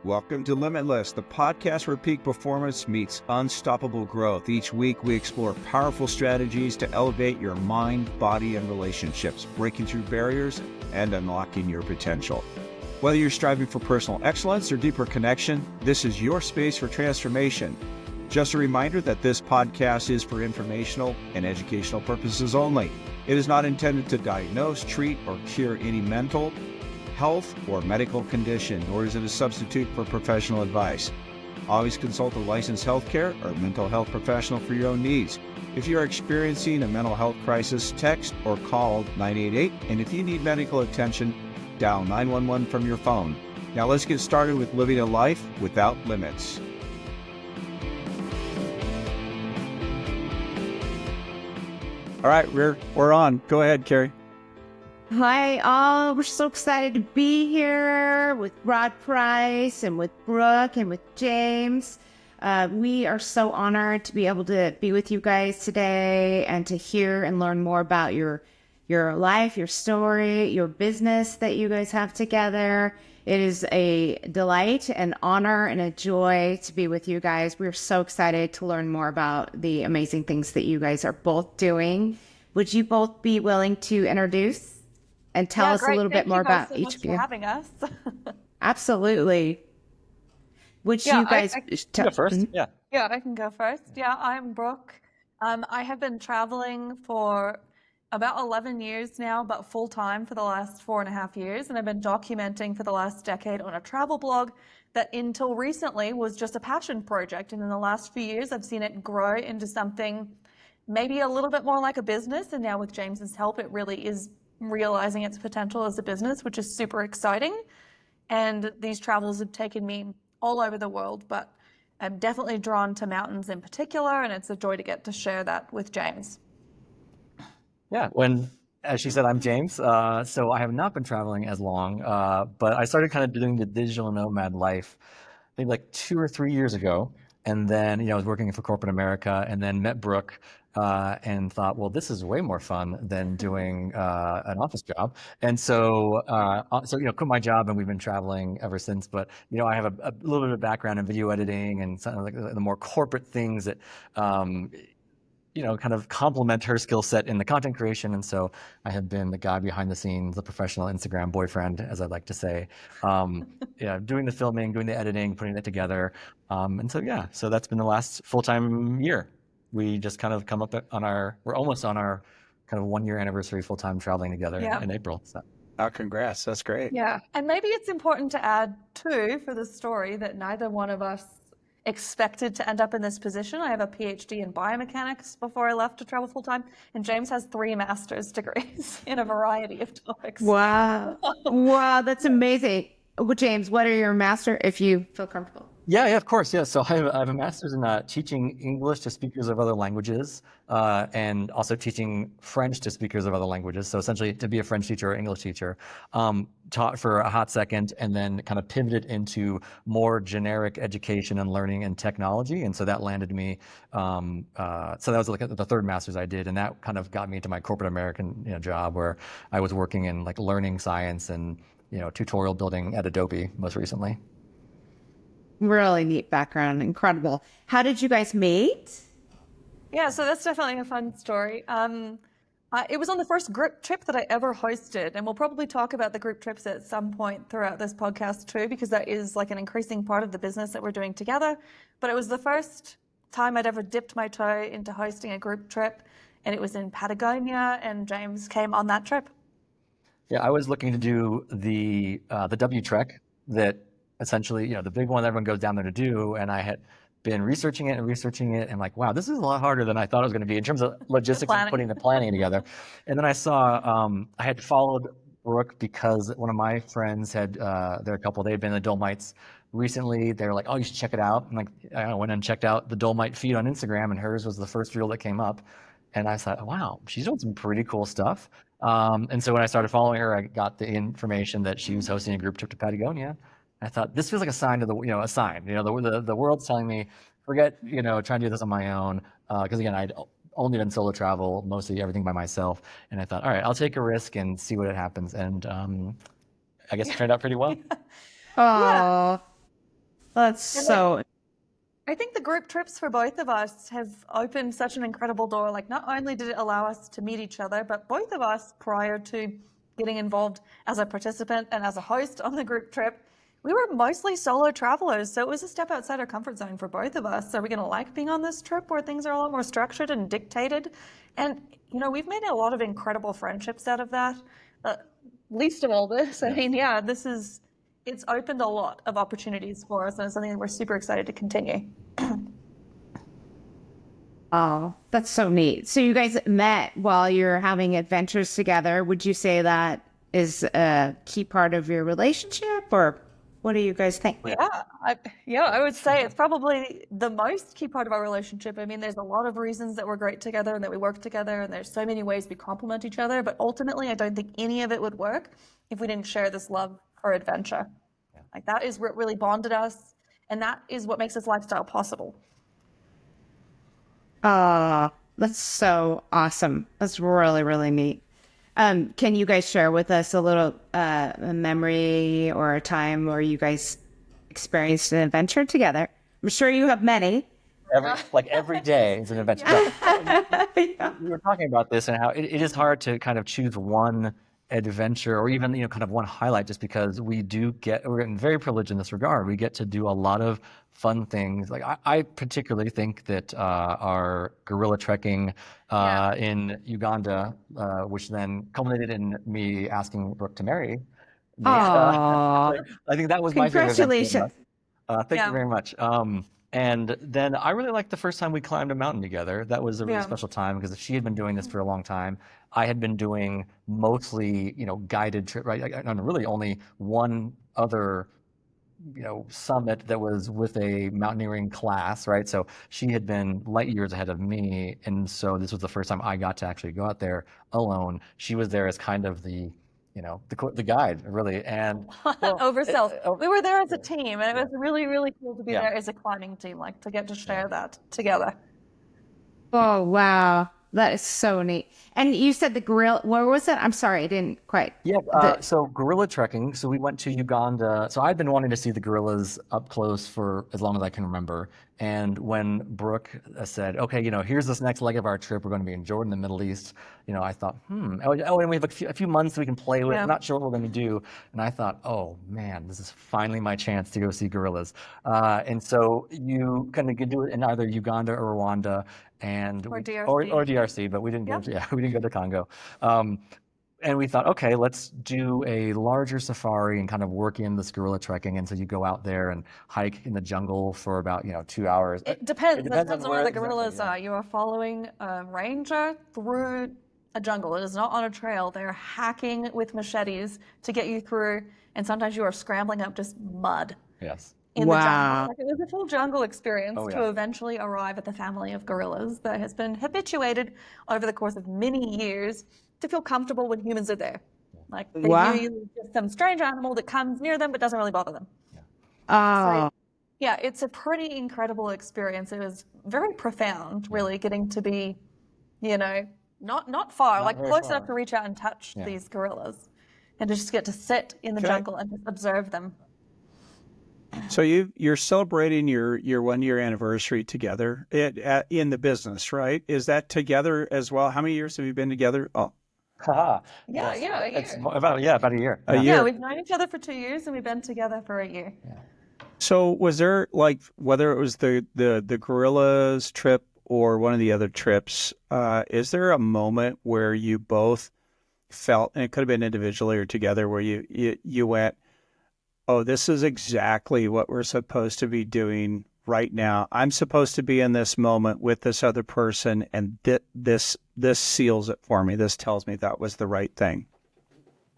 Welcome to Limitless, the podcast where peak performance meets unstoppable growth. Each week, we explore powerful strategies to elevate your mind, body, and relationships, breaking through barriers and unlocking your potential. Whether you're striving for personal excellence or deeper connection, this is your space for transformation. Just a reminder that this podcast is for informational and educational purposes only. It is not intended to diagnose, treat, or cure any mental, health, or medical condition, nor is it a substitute for professional advice. Always consult a licensed healthcare or mental health professional for your own needs. If you are experiencing a mental health crisis, text or call 988, and if you need medical attention, dial 911 from your phone. Now let's get started with living a life without limits. All right, we're on. Go ahead, Carrie. Hi, all. We're so excited to be here with Rod Price and with Brooke and with James. We are so honored to be able to be with you guys today and to hear and learn more about your life, your story, your business that you guys have together. It is a delight, an honor, and a joy to be with you guys. We're so excited to learn more about the amazing things that you guys are both doing. Would you both be willing to introduce and tell us a little bit more about each of you? For having us. Absolutely. Would you guys I go first? Yeah, I can go first. Yeah, I'm Brooke. I have been traveling for about 11 years now, but full time for the last 4.5 years. And I've been documenting for the last decade on a travel blog that until recently was just a passion project. And in the last few years, I've seen it grow into something maybe a little bit more like a business. And now with James's help, it really is realizing its potential as a business, which is super exciting. And these travels have taken me all over the world, but I'm definitely drawn to mountains in particular, and it's a joy to get to share that with James. Yeah. As she said, I'm James. So I have not been traveling as long, but I started kind of doing the digital nomad life, I think like 2 or 3 years ago. And then, I was working for corporate America and then met Brooke and thought, well, this is way more fun than doing an office job. And so, quit my job and we've been traveling ever since. But, I have a little bit of background in video editing and some of the more corporate things that, kind of complement her skill set in the content creation. And so I have been the guy behind the scenes, the professional Instagram boyfriend, as I like to say, doing the filming, doing the editing, putting it together. So that's been the last full-time year. We just kind of come up we're almost on our kind of 1-year anniversary full-time traveling together in April. So. Oh, congrats. That's great. Yeah. And maybe it's important to add too, for the story, that neither one of us expected to end up in this position. I have a PhD in biomechanics before I left to travel full time, and James has 3 master's degrees in a variety of topics. Wow. Wow, that's amazing. Well, James, what are your master, if you feel comfortable? Yeah, of course. Yeah. So I have a master's in teaching English to speakers of other languages and also teaching French to speakers of other languages. So essentially to be a French teacher or English teacher, taught for a hot second and then kind of pivoted into more generic education and learning and technology. And so that landed me. So that was like the 3rd master's I did. And that kind of got me into my corporate American job where I was working in like learning science and, tutorial building at Adobe most recently. Really neat background. Incredible. How did you guys meet? Yeah, so that's definitely a fun story. It was on the first group trip that I ever hosted, and we'll probably talk about the group trips at some point throughout this podcast too, because that is like an increasing part of the business that we're doing together. But it was the first time I'd ever dipped my toe into hosting a group trip, and it was in Patagonia, and James came on that trip. Yeah, I was looking to do the W Trek that essentially, the big one that everyone goes down there to do. And I had been researching it. And like, wow, this is a lot harder than I thought it was going to be in terms of logistics and putting the planning together. And then I saw, I had followed Brooke because one of my friends they're a couple, they'd been in the Dolomites recently. They were like, oh, you should check it out. And like, I went and checked out the Dolomite feed on Instagram, and hers was the first reel that came up. And I thought, wow, she's doing some pretty cool stuff. And so when I started following her, I got the information that she was hosting a group trip to Patagonia. I thought this feels like a sign to a sign. The world's telling me, forget, trying to do this on my own. Because again, I'd only done solo travel, mostly everything by myself. And I thought, all right, I'll take a risk and see what happens. And I guess it turned out pretty well. Oh, That's And so. I think the group trips for both of us have opened such an incredible door. Like, not only did it allow us to meet each other, but both of us, prior to getting involved as a participant and as a host on the group trip, we were mostly solo travelers. So it was a step outside our comfort zone for both of us. So we're going to like being on this trip where things are a lot more structured and dictated. And, you know, we've made a lot of incredible friendships out of that. Least of all this, I mean, yeah, it's opened a lot of opportunities for us, and it's something that we're super excited to continue. Oh, that's so neat. So you guys met while you're having adventures together. Would you say that is a key part of your relationship, or what do you guys think? I would say it's probably the most key part of our relationship. I mean, there's a lot of reasons that we're great together and that we work together, and there's so many ways we complement each other, but ultimately, I don't think any of it would work if we didn't share this love for adventure. Like, that is what really bonded us, and that is what makes this lifestyle possible. That's so awesome. That's really, really neat. Can you guys share with us a little a memory or a time where you guys experienced an adventure together? I'm sure you have many. Every day is an adventure. Yeah. We were talking about this and how it is hard to kind of choose one adventure or even, kind of one highlight, just because we're getting very privileged in this regard. We get to do a lot of fun things. Like I particularly think that our gorilla trekking in Uganda, which then culminated in me asking Brooke to marry me. Aw. I think that was my favorite adventure. Congratulations. Thank you very much. And then I really liked the first time we climbed a mountain together. That was a really special time because she had been doing this for a long time. I had been doing mostly, guided trip, right? And really only one other, summit that was with a mountaineering class, right? So she had been light years ahead of me. And so this was the first time I got to actually go out there alone. She was there as kind of the guide, really. And Overself. We were there as a team, and it was really, really cool to be there as a climbing team, like to get to share that together. Oh, wow. That is so neat. And you said the gorilla, where was it? I'm sorry, I didn't quite. So gorilla trekking. So we went to Uganda. So I'd been wanting to see the gorillas up close for as long as I can remember. And when Brooke said, okay, here's this next leg of our trip. We're going to be in Jordan, the Middle East. I thought, and we have a few months we can play with. Not sure what we're going to do. And I thought, oh man, this is finally my chance to go see gorillas. And so you kind of could do it in either Uganda or Rwanda, or DRC. Or DRC, but we didn't go. We didn't go to Congo. And we thought, okay, let's do a larger safari and kind of work in this gorilla trekking. And so you go out there and hike in the jungle for about 2 hours. It depends on where the gorillas are. You are following a ranger through a jungle. It is not on a trail. They're hacking with machetes to get you through, and sometimes you are scrambling up just mud. Yes. In the jungle. Like, it was a full jungle experience to eventually arrive at the family of gorillas that has been habituated over the course of many years to feel comfortable when humans are there. Like, they view you as some strange animal that comes near them but doesn't really bother them. So, it's a pretty incredible experience. It was very profound, really, getting to be, not far, like close enough to reach out and touch these gorillas, and to just get to sit in the jungle and just observe them. So you're celebrating your 1 year anniversary together in the business, right? Is that together as well? How many years have you been together? Oh, a year. It's about a year. A year. Yeah, we've known each other for 2 years, and we've been together for a year. So was there, like, whether it was the gorillas trip or one of the other trips, is there a moment where you both felt, and it could have been individually or together, where you went, oh, this is exactly what we're supposed to be doing right now. I'm supposed to be in this moment with this other person, and this seals it for me. This tells me that was the right thing.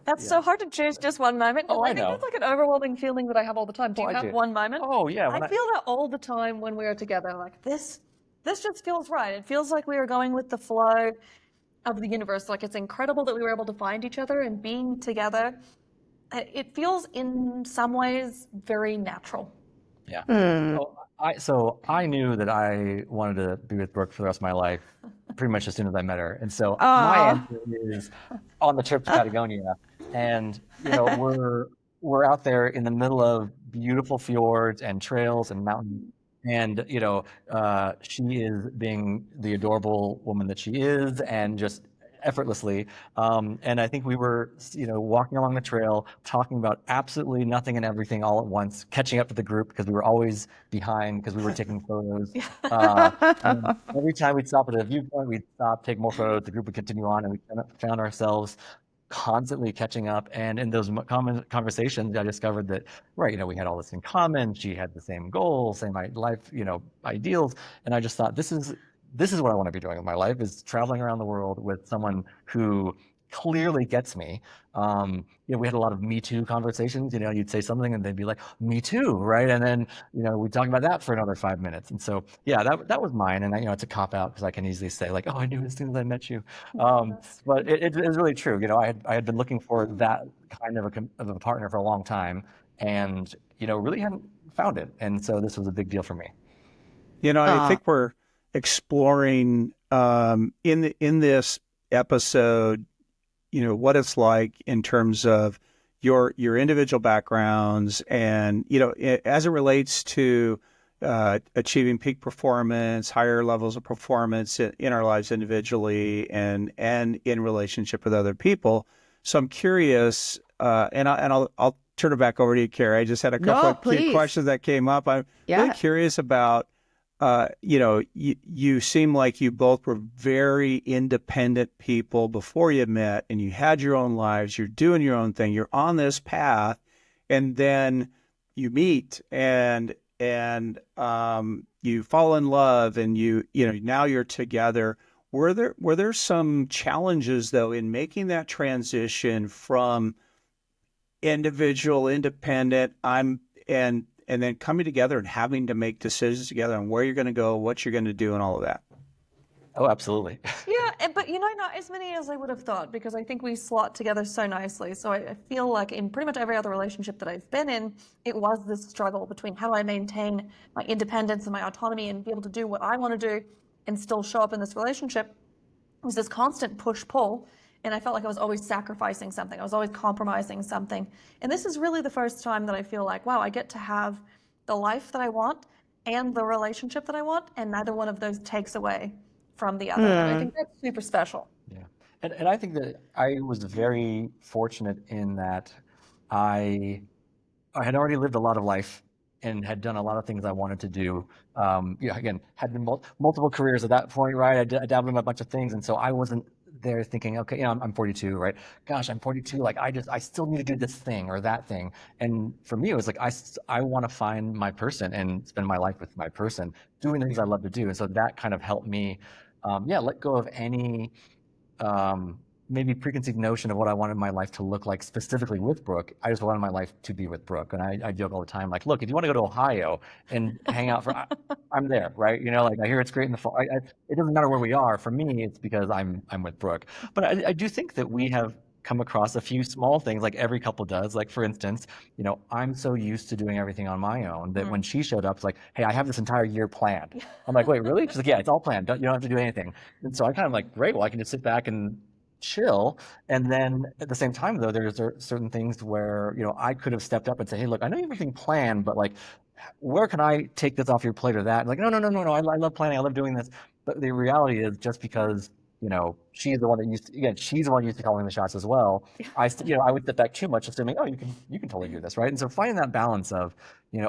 That's so hard to choose just one moment. Oh, I think know. that's like an overwhelming feeling that I have all the time. Do you have one moment? Oh, yeah. I feel that all the time when we are together. Like, this just feels right. It feels like we are going with the flow of the universe. Like, it's incredible that we were able to find each other and being together. It feels in some ways very natural. Yeah. So I knew that I wanted to be with Brooke for the rest of my life, pretty much as soon as I met her. And so my answer is on the trip to Patagonia, and we're out there in the middle of beautiful fjords and trails and mountains. And, she is being the adorable woman that she is and just effortlessly. And I think we were, walking along the trail, talking about absolutely nothing and everything all at once, catching up to the group because we were always behind because we were taking photos. And every time we'd stop at a viewpoint, we'd stop, take more photos, the group would continue on, and we found ourselves constantly catching up. And in those common conversations, I discovered that, right, we had all this in common. She had the same goals, same life, ideals. And I just thought, this is what I want to be doing with my life, is traveling around the world with someone who clearly gets me. We had a lot of Me Too conversations. You'd say something and they'd be like, Me Too, right? And then, we'd talk about that for another 5 minutes. And so, yeah, that was mine. And it's a cop out because I can easily say like, oh, I knew as soon as I met you. But it's really true. I had been looking for that kind of a partner for a long time, and really hadn't found it. And so this was a big deal for me. I think we're exploring in this episode, what it's like in terms of your individual backgrounds, and as it relates to achieving peak performance, higher levels of performance in our lives individually and in relationship with other people. So I'm curious, and I'll turn it back over to you, Carrie. I just had a couple of key questions that came up. I'm really curious about. You seem like you both were very independent people before you met, and you had your own lives. You're doing your own thing. You're on this path, and then you meet, and you fall in love, and now you're together. Were there some challenges though in making that transition from individual, independent, and then coming together and having to make decisions together on where you're going to go, what you're going to do, and all of that? Oh, absolutely. Yeah, but not as many as I would have thought, because I think we slot together so nicely. So I feel like in pretty much every other relationship that I've been in, it was this struggle between how do I maintain my independence and my autonomy and be able to do what I want to do and still show up in this relationship. It was this constant push-pull. And I felt like I was always sacrificing something. I was always compromising something. And this is really the first time that I feel like, wow, I get to have the life that I want and the relationship that I want, and neither one of those takes away from the other. And I think that's super special. Yeah. And I think that I was very fortunate in that I had already lived a lot of life and had done a lot of things I wanted to do. Again, had been multiple careers at that point, right? I dabbled in a bunch of things. And so I wasn't there thinking, okay, I'm 42, right? Gosh, I'm 42. Like I still need to do this thing or that thing. And for me, it was like, I want to find my person and spend my life with my person, doing the things I love to do. And so that kind of helped me, let go of any, maybe preconceived notion of what I wanted my life to look like specifically with Brooke. I just wanted my life to be with Brooke. And I joke all the time, like, look, if you want to go to Ohio and hang out I'm there, right? Like I hear it's great in the fall. It doesn't matter where we are. For me, it's because I'm with Brooke. But I do think that we have come across a few small things like every couple does. Like for instance, I'm so used to doing everything on my own that when she showed up, it's like, hey, I have this entire year planned. I'm like, wait, really? She's like, yeah, it's all planned. You don't have to do anything. And so I kind of like, great, well, I can just sit back and chill. And then at the same time though, there's certain things where I could have stepped up and say, hey, look, I know you have everything planned, but like, where can I take this off your plate or that? And like, no, I love planning, I love doing this. But the reality is, just because she's the one that she's the one used to calling the shots as well. I would step back too much, assuming, oh, you can totally do this, right? And so finding that balance of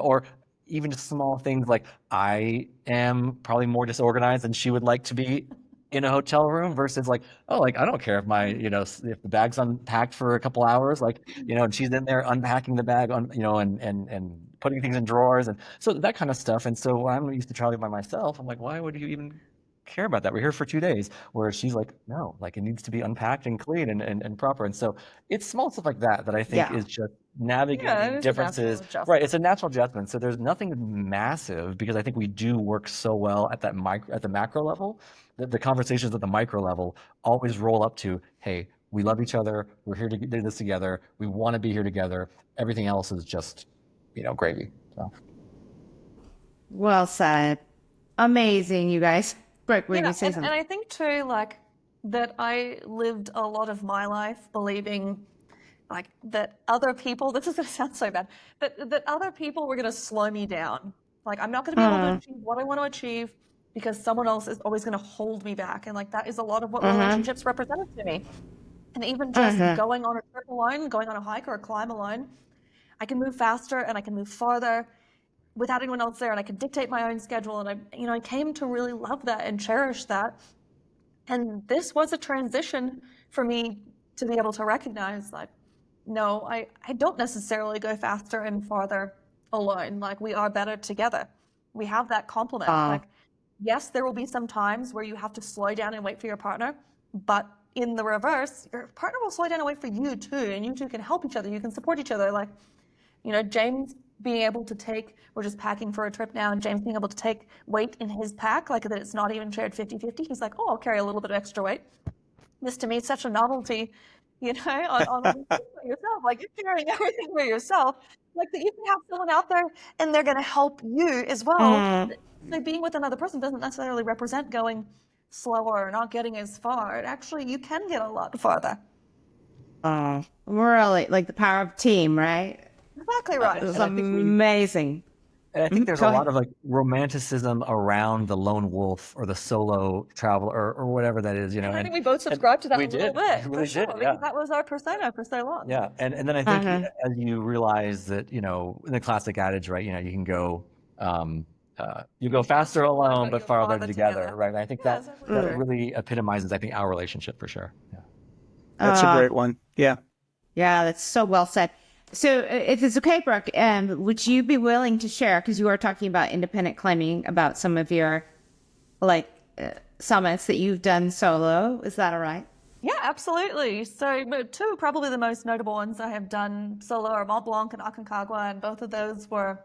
or even just small things like, I am probably more disorganized than she would like to be in a hotel room, versus like, oh, like I don't care if my if the bag's unpacked for a couple hours, like and she's in there unpacking the bag on and putting things in drawers, and so that kind of stuff. And so when I'm used to traveling by myself, I'm like, why would you even care about that? We're here for 2 days. Where she's like, no, like it needs to be unpacked and clean and proper. And so it's small stuff like that I think is just navigating differences. Right, it's a natural adjustment. So there's nothing massive, because I think we do work so well at that at the macro level, that the conversations at the micro level always roll up to, hey, we love each other, we're here to do this together, we want to be here together. Everything else is just gravy. So. Well said. Amazing, you guys. Brooke, will you say something? And I think too, like, that I lived a lot of my life believing like that other people, this is going to sound so bad, that other people were going to slow me down. Like, I'm not going to be able to achieve what I want to achieve because someone else is always going to hold me back. And like, that is a lot of what relationships represented to me. And even just going on a trip alone, going on a hike or a climb alone, I can move faster and I can move farther without anyone else there, and I can dictate my own schedule. And I came to really love that and cherish that. And this was a transition for me to be able to recognize, like, no, I don't necessarily go faster and farther alone. Like, we are better together. We have that complement. Like, yes, there will be some times where you have to slow down and wait for your partner, but in the reverse, your partner will slow down and wait for you too, and you two can help each other. You can support each other. Like, James being able to take, we're just packing for a trip now, and James being able to take weight in his pack, like that it's not even shared 50-50. He's like, oh, I'll carry a little bit of extra weight. This to me is such a novelty, on a by yourself. Like, you're carrying everything by yourself. Like, that you can have someone out there and they're going to help you as well. So being with another person doesn't necessarily represent going slower or not getting as far. It actually, you can get a lot farther. Really, like the power of team, right? Exactly right. It's amazing. And I think there's a lot of like romanticism around the lone wolf or the solo traveler or whatever that is, I think we both subscribed to that a little bit. We really did, yeah. That was our persona for so long. Yeah, and then I think as you realize that, in the classic adage, right, you can go, you go faster alone, but farther together, right? And I think that really epitomizes, I think, our relationship for sure. Yeah. That's a great one. Yeah. Yeah, that's so well said. So if it's okay, Brooke, would you be willing to share, because you are talking about independent climbing, about some of your summits that you've done solo? Is that all right? Yeah, absolutely. So two, probably the most notable ones I have done solo are Mont Blanc and Aconcagua, and both of those were,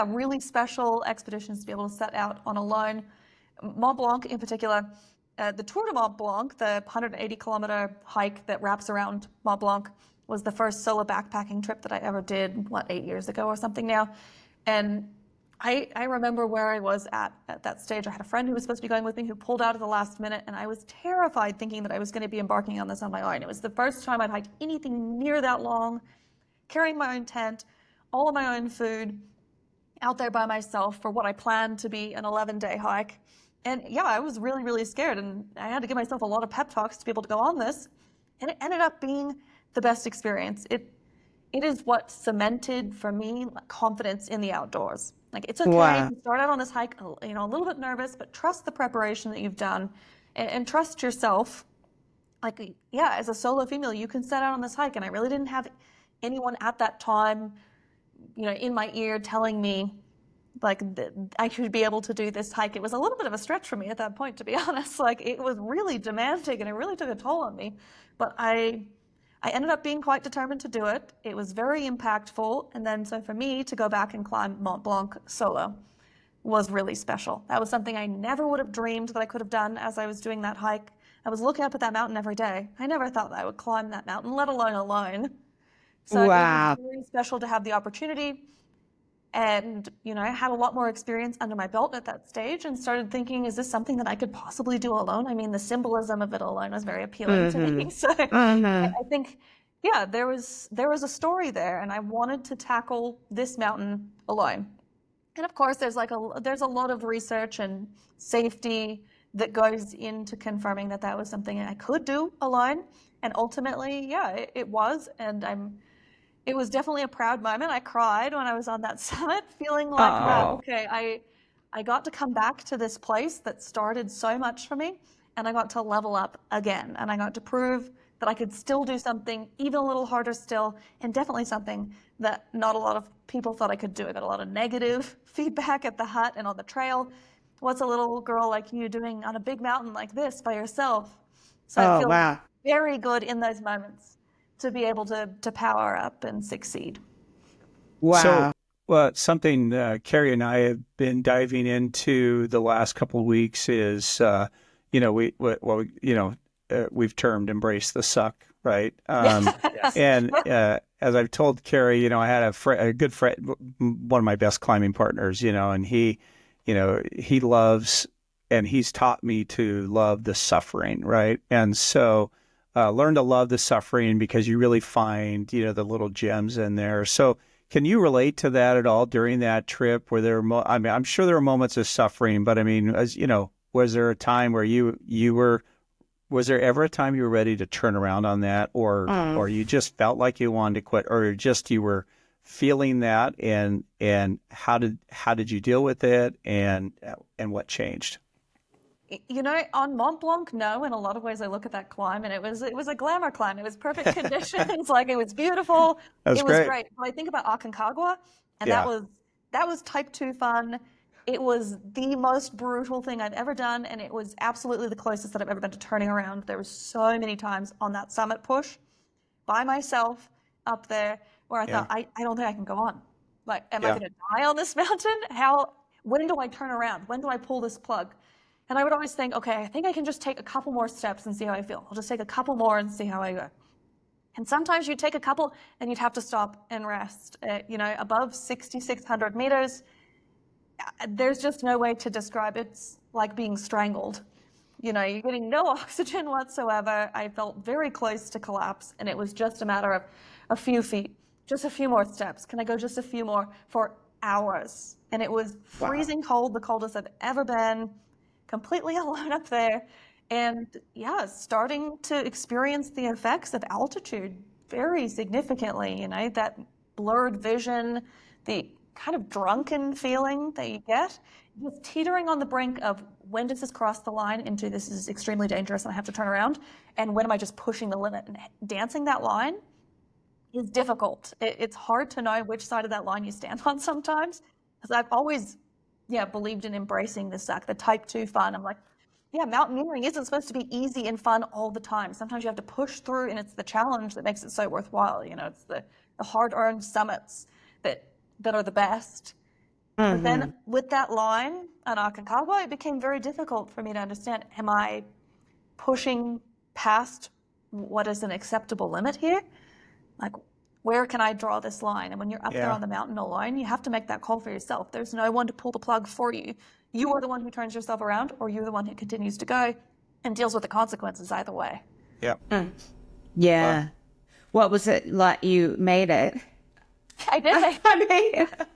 really special expeditions to be able to set out on alone. Mont Blanc in particular, the Tour de Mont Blanc, the 180-kilometer hike that wraps around Mont Blanc, was the first solo backpacking trip that I ever did, 8 years ago or something now. And I remember where I was at that stage. I had a friend who was supposed to be going with me who pulled out at the last minute, and I was terrified thinking that I was going to be embarking on this on my own. It was the first time I'd hiked anything near that long, carrying my own tent, all of my own food, out there by myself for what I planned to be an 11-day hike. And I was really, really scared, and I had to give myself a lot of pep talks to be able to go on this. And it ended up being the best experience. It is what cemented for me confidence in the outdoors. Like, it's okay to start out on this hike, a little bit nervous, but trust the preparation that you've done, and trust yourself. Like, as a solo female, you can set out on this hike, and I really didn't have anyone at that time, in my ear telling me like I should be able to do this hike. It was a little bit of a stretch for me at that point, to be honest. Like, it was really demanding and it really took a toll on me, but I ended up being quite determined to do it. It was very impactful. And then so for me to go back and climb Mont Blanc solo was really special. That was something I never would have dreamed that I could have done as I was doing that hike. I was looking up at that mountain every day. I never thought that I would climb that mountain, let alone alone. So it was really special to have the opportunity. And, I had a lot more experience under my belt at that stage and started thinking, is this something that I could possibly do alone? I mean, the symbolism of it alone was very appealing to me. So I think, there was a story there, and I wanted to tackle this mountain alone. And of course, there's a lot of research and safety that goes into confirming that was something I could do alone. And ultimately, it was. And it was definitely a proud moment. I cried when I was on that summit, feeling like, wow, okay, I got to come back to this place that started so much for me, and I got to level up again, and I got to prove that I could still do something even a little harder still, and definitely something that not a lot of people thought I could do. I got a lot of negative feedback at the hut and on the trail. What's a little girl like you doing on a big mountain like this by yourself? So I feel very good in those moments to be able to power up and succeed. Wow. So, something Carrie and I have been diving into the last couple of weeks is, we've termed embrace the suck, right? Yes. And as I've told Carrie, I had a good friend, one of my best climbing partners, and he loves, and he's taught me to love the suffering, right? And so learn to love the suffering because you really find, the little gems in there. So can you relate to that at all during that trip? Where there were, I mean, I'm sure there were moments of suffering, but I mean, as you know, was there a time where was there ever a time you were ready to turn around on that, or you just felt like you wanted to quit, or just you were feeling that, and how did you deal with it, and what changed? On Mont Blanc, no. In a lot of ways, I look at that climb, and it was a glamour climb. It was perfect conditions, like it was beautiful. That's It was great. great. But I think about Aconcagua, and Yeah. that was type 2 fun. It was the most brutal thing I've ever done, and it was absolutely the closest that I've ever been to turning around. There were so many times on that summit push by myself up there where I Yeah. thought, I don't think I can go on. Like, am I Yeah. going to die on this mountain? When do I turn around? When do I pull this plug? And I would always think, okay, I think I can just take a couple more steps and see how I feel. I'll just take a couple more and see how I go. And sometimes you'd take a couple and you'd have to stop and rest. Above 6,600 meters, there's just no way to describe it. It's like being strangled. You're getting no oxygen whatsoever. I felt very close to collapse, and it was just a matter of a few feet, just a few more steps. Can I go just a few more for hours? And it was freezing cold, the coldest I've ever been, completely alone up there. And yeah, starting to experience the effects of altitude very significantly, that blurred vision, the kind of drunken feeling that you get, just teetering on the brink of when does this cross the line into this is extremely dangerous and I have to turn around, and when am I just pushing the limit? And dancing that line is difficult. It's hard to know which side of that line you stand on sometimes, because I've always believed in embracing this the type 2 fun. I'm like, mountaineering isn't supposed to be easy and fun all the time. Sometimes you have to push through, and it's the challenge that makes it so worthwhile. It's the hard-earned summits that are the best. But then with that line on Aconcagua, it became very difficult for me to understand, am I pushing past what is an acceptable limit here? Like, where can I draw this line? And when you're up there on the mountain alone, you have to make that call for yourself. There's no one to pull the plug for you. You are the one who turns yourself around, or you're the one who continues to go and deals with the consequences either way. Yeah. Yeah. Wow. What was it like? You made it. I did. I made it.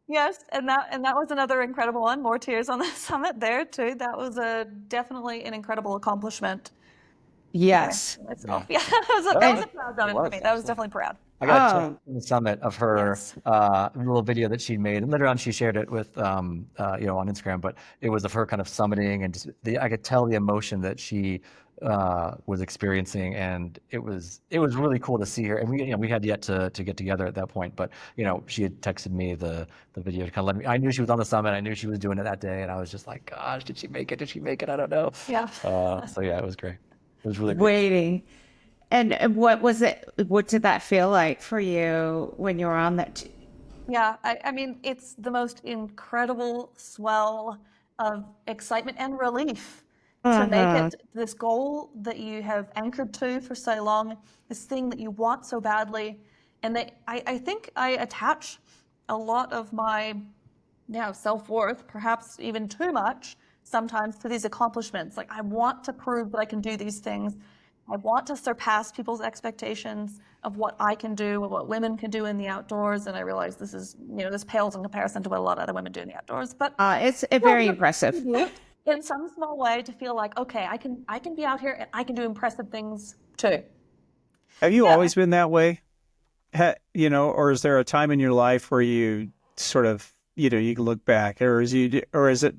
Yes, and that was another incredible one. More tears on the summit there too. That was definitely an incredible accomplishment. Yes. That was a proud moment for me. That was definitely proud. I got a check from the summit of her little video that she made, and later on she shared it with on Instagram. But it was of her kind of summiting, and just I could tell the emotion that she was experiencing, and it was really cool to see her. And we had yet to get together at that point, but she had texted me the video to kind of let me. I knew she was on the summit. I knew she was doing it that day, and I was just like, gosh, did she make it? Did she make it? I don't know. Yeah. So yeah, it was great. It was really great. Waiting. And what was it? What did that feel like for you when you were on that? Yeah, I mean, it's the most incredible swell of excitement and relief to make it this goal that you have anchored to for so long, this thing that you want so badly. And I think I attach a lot of my self-worth, perhaps even too much sometimes, to these accomplishments. Like, I want to prove that I can do these things. I want to surpass people's expectations of what I can do and what women can do in the outdoors. And I realize this is, this pales in comparison to what a lot of other women do in the outdoors. But it's very impressive. In some small way, to feel like, okay, I can be out here and I can do impressive things too. Have you always been that way? Or is there a time in your life where you sort of, you can look back, or is it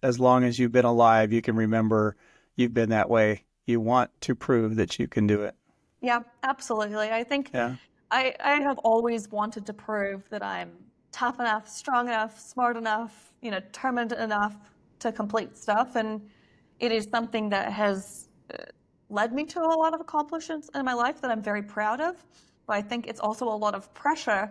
as long as you've been alive, you can remember you've been that way? You want to prove that you can do it. Yeah, absolutely. I think I have always wanted to prove that I'm tough enough, strong enough, smart enough, determined enough to complete stuff. And it is something that has led me to a lot of accomplishments in my life that I'm very proud of. But I think it's also a lot of pressure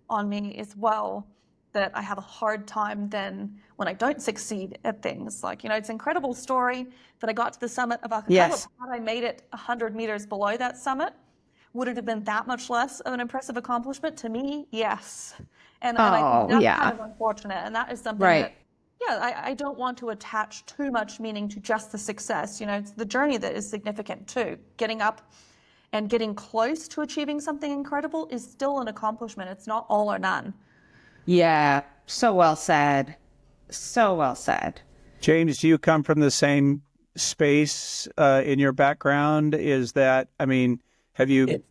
on me as well, that I have a hard time then when I don't succeed at things. Like, it's an incredible story that I got to the summit of Aconcagua. Yes. Had I made it 100 meters below that summit, would it have been that much less of an impressive accomplishment? To me, yes. And I think that's kind of unfortunate. And that is something that I don't want to attach too much meaning to just the success. It's the journey that is significant too. Getting up and getting close to achieving something incredible is still an accomplishment. It's not all or none. Yeah, so well said. So well said. James, do you come from the same space in your background? Is that, I mean, have you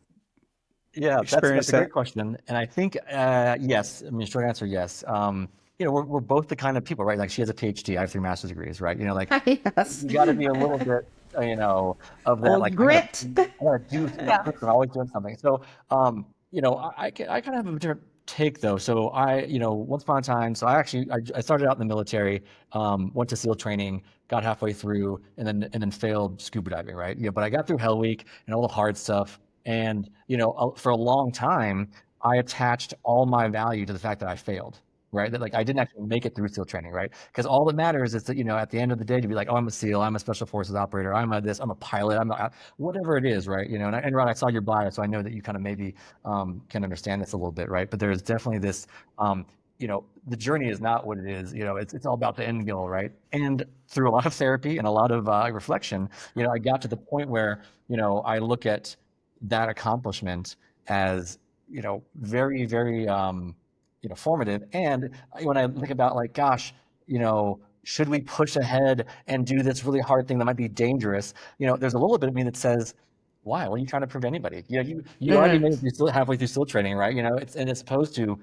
Yeah, that's experienced a great question. And I think, yes, I mean, short answer, yes. We're both the kind of people, right? Like she has a PhD, I have 3 master's degrees, right? Like Yes. you got to be a little bit, of that, Old like grit. I gotta do, Yeah. I'm always doing something. So, I kind of have a different take though. So once upon a time, so I started out in the military, went to SEAL training, got halfway through, and then failed scuba diving, right? But I got through Hell Week and all the hard stuff. And, for a long time, I attached all my value to the fact that I failed, right? That like I didn't actually make it through SEAL training, right? Because all that matters is that, at the end of the day, to be like, oh, I'm a SEAL, I'm a special forces operator, I'm a pilot, whatever it is, right? And Ron, I saw your bio, so I know that you kind of maybe can understand this a little bit, right? But there's definitely this, the journey is not what it is. It's all about the end goal, right? And through a lot of therapy and a lot of reflection, I got to the point where, I look at that accomplishment as very, very formative. And when I think about like, gosh, should we push ahead and do this really hard thing that might be dangerous? There's a little bit of me that says, why? What are you trying to prove to anybody? You already made it, you're still halfway through SEAL training, right? It's supposed to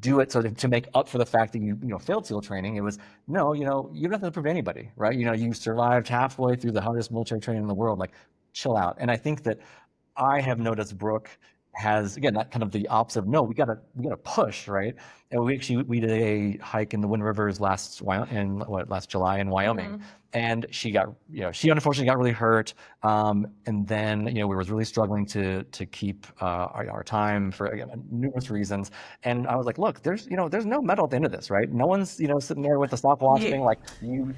do it so to make up for the fact that you failed SEAL training. It was no, you don't have to prove to anybody, right? You survived halfway through the hardest military training in the world. Like, chill out. And I think that I have noticed Brooke has, again, that kind of the opposite of no, we gotta push, right? And we did a hike in the Wind Rivers last July in Wyoming, and she unfortunately got really hurt, and then we were really struggling to keep our time for, again, numerous reasons. And I was like, look, there's no medal at the end of this, right? No one's sitting there with the stopwatch being like, you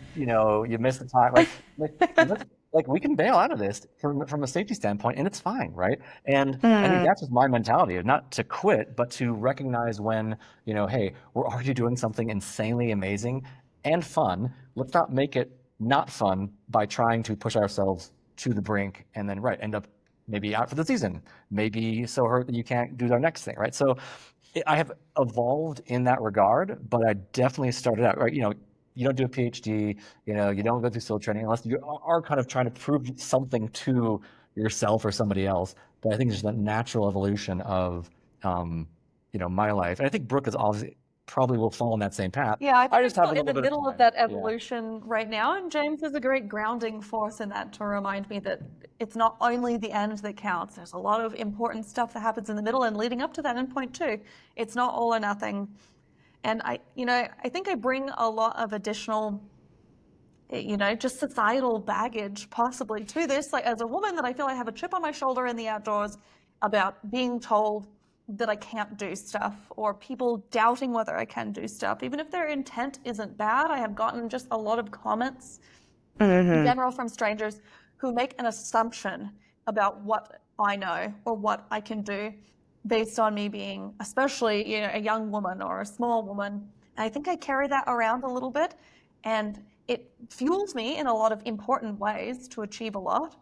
missed the time, like we can bail out of this from a safety standpoint, and it's fine, right? And I think that's just my mentality, of not to quit, but to recognize when, hey, we're already doing something insanely amazing and fun. Let's not make it not fun by trying to push ourselves to the brink and then end up maybe out for the season, maybe so hurt that you can't do our next thing, right? So I have evolved in that regard, but I definitely started out, right? You don't do a PhD, you don't go through SEAL training unless you are kind of trying to prove something to yourself or somebody else. But I think there's that natural evolution of, my life. And I think Brooke is obviously probably will fall in that same path. Yeah, I think just I'm have a still in little the bit middle of that evolution right now, and James is a great grounding force in that to remind me that it's not only the end that counts. There's a lot of important stuff that happens in the middle and leading up to that endpoint too. It's not all or nothing. And I think I bring a lot of additional, just societal baggage possibly to this. Like, as a woman, that I feel I have a chip on my shoulder in the outdoors about being told that I can't do stuff, or people doubting whether I can do stuff. Even if their intent isn't bad, I have gotten just a lot of comments in general from strangers who make an assumption about what I know or what I can do based on me being, especially, a young woman or a small woman. And I think I carry that around a little bit, and it fuels me in a lot of important ways to achieve a lot.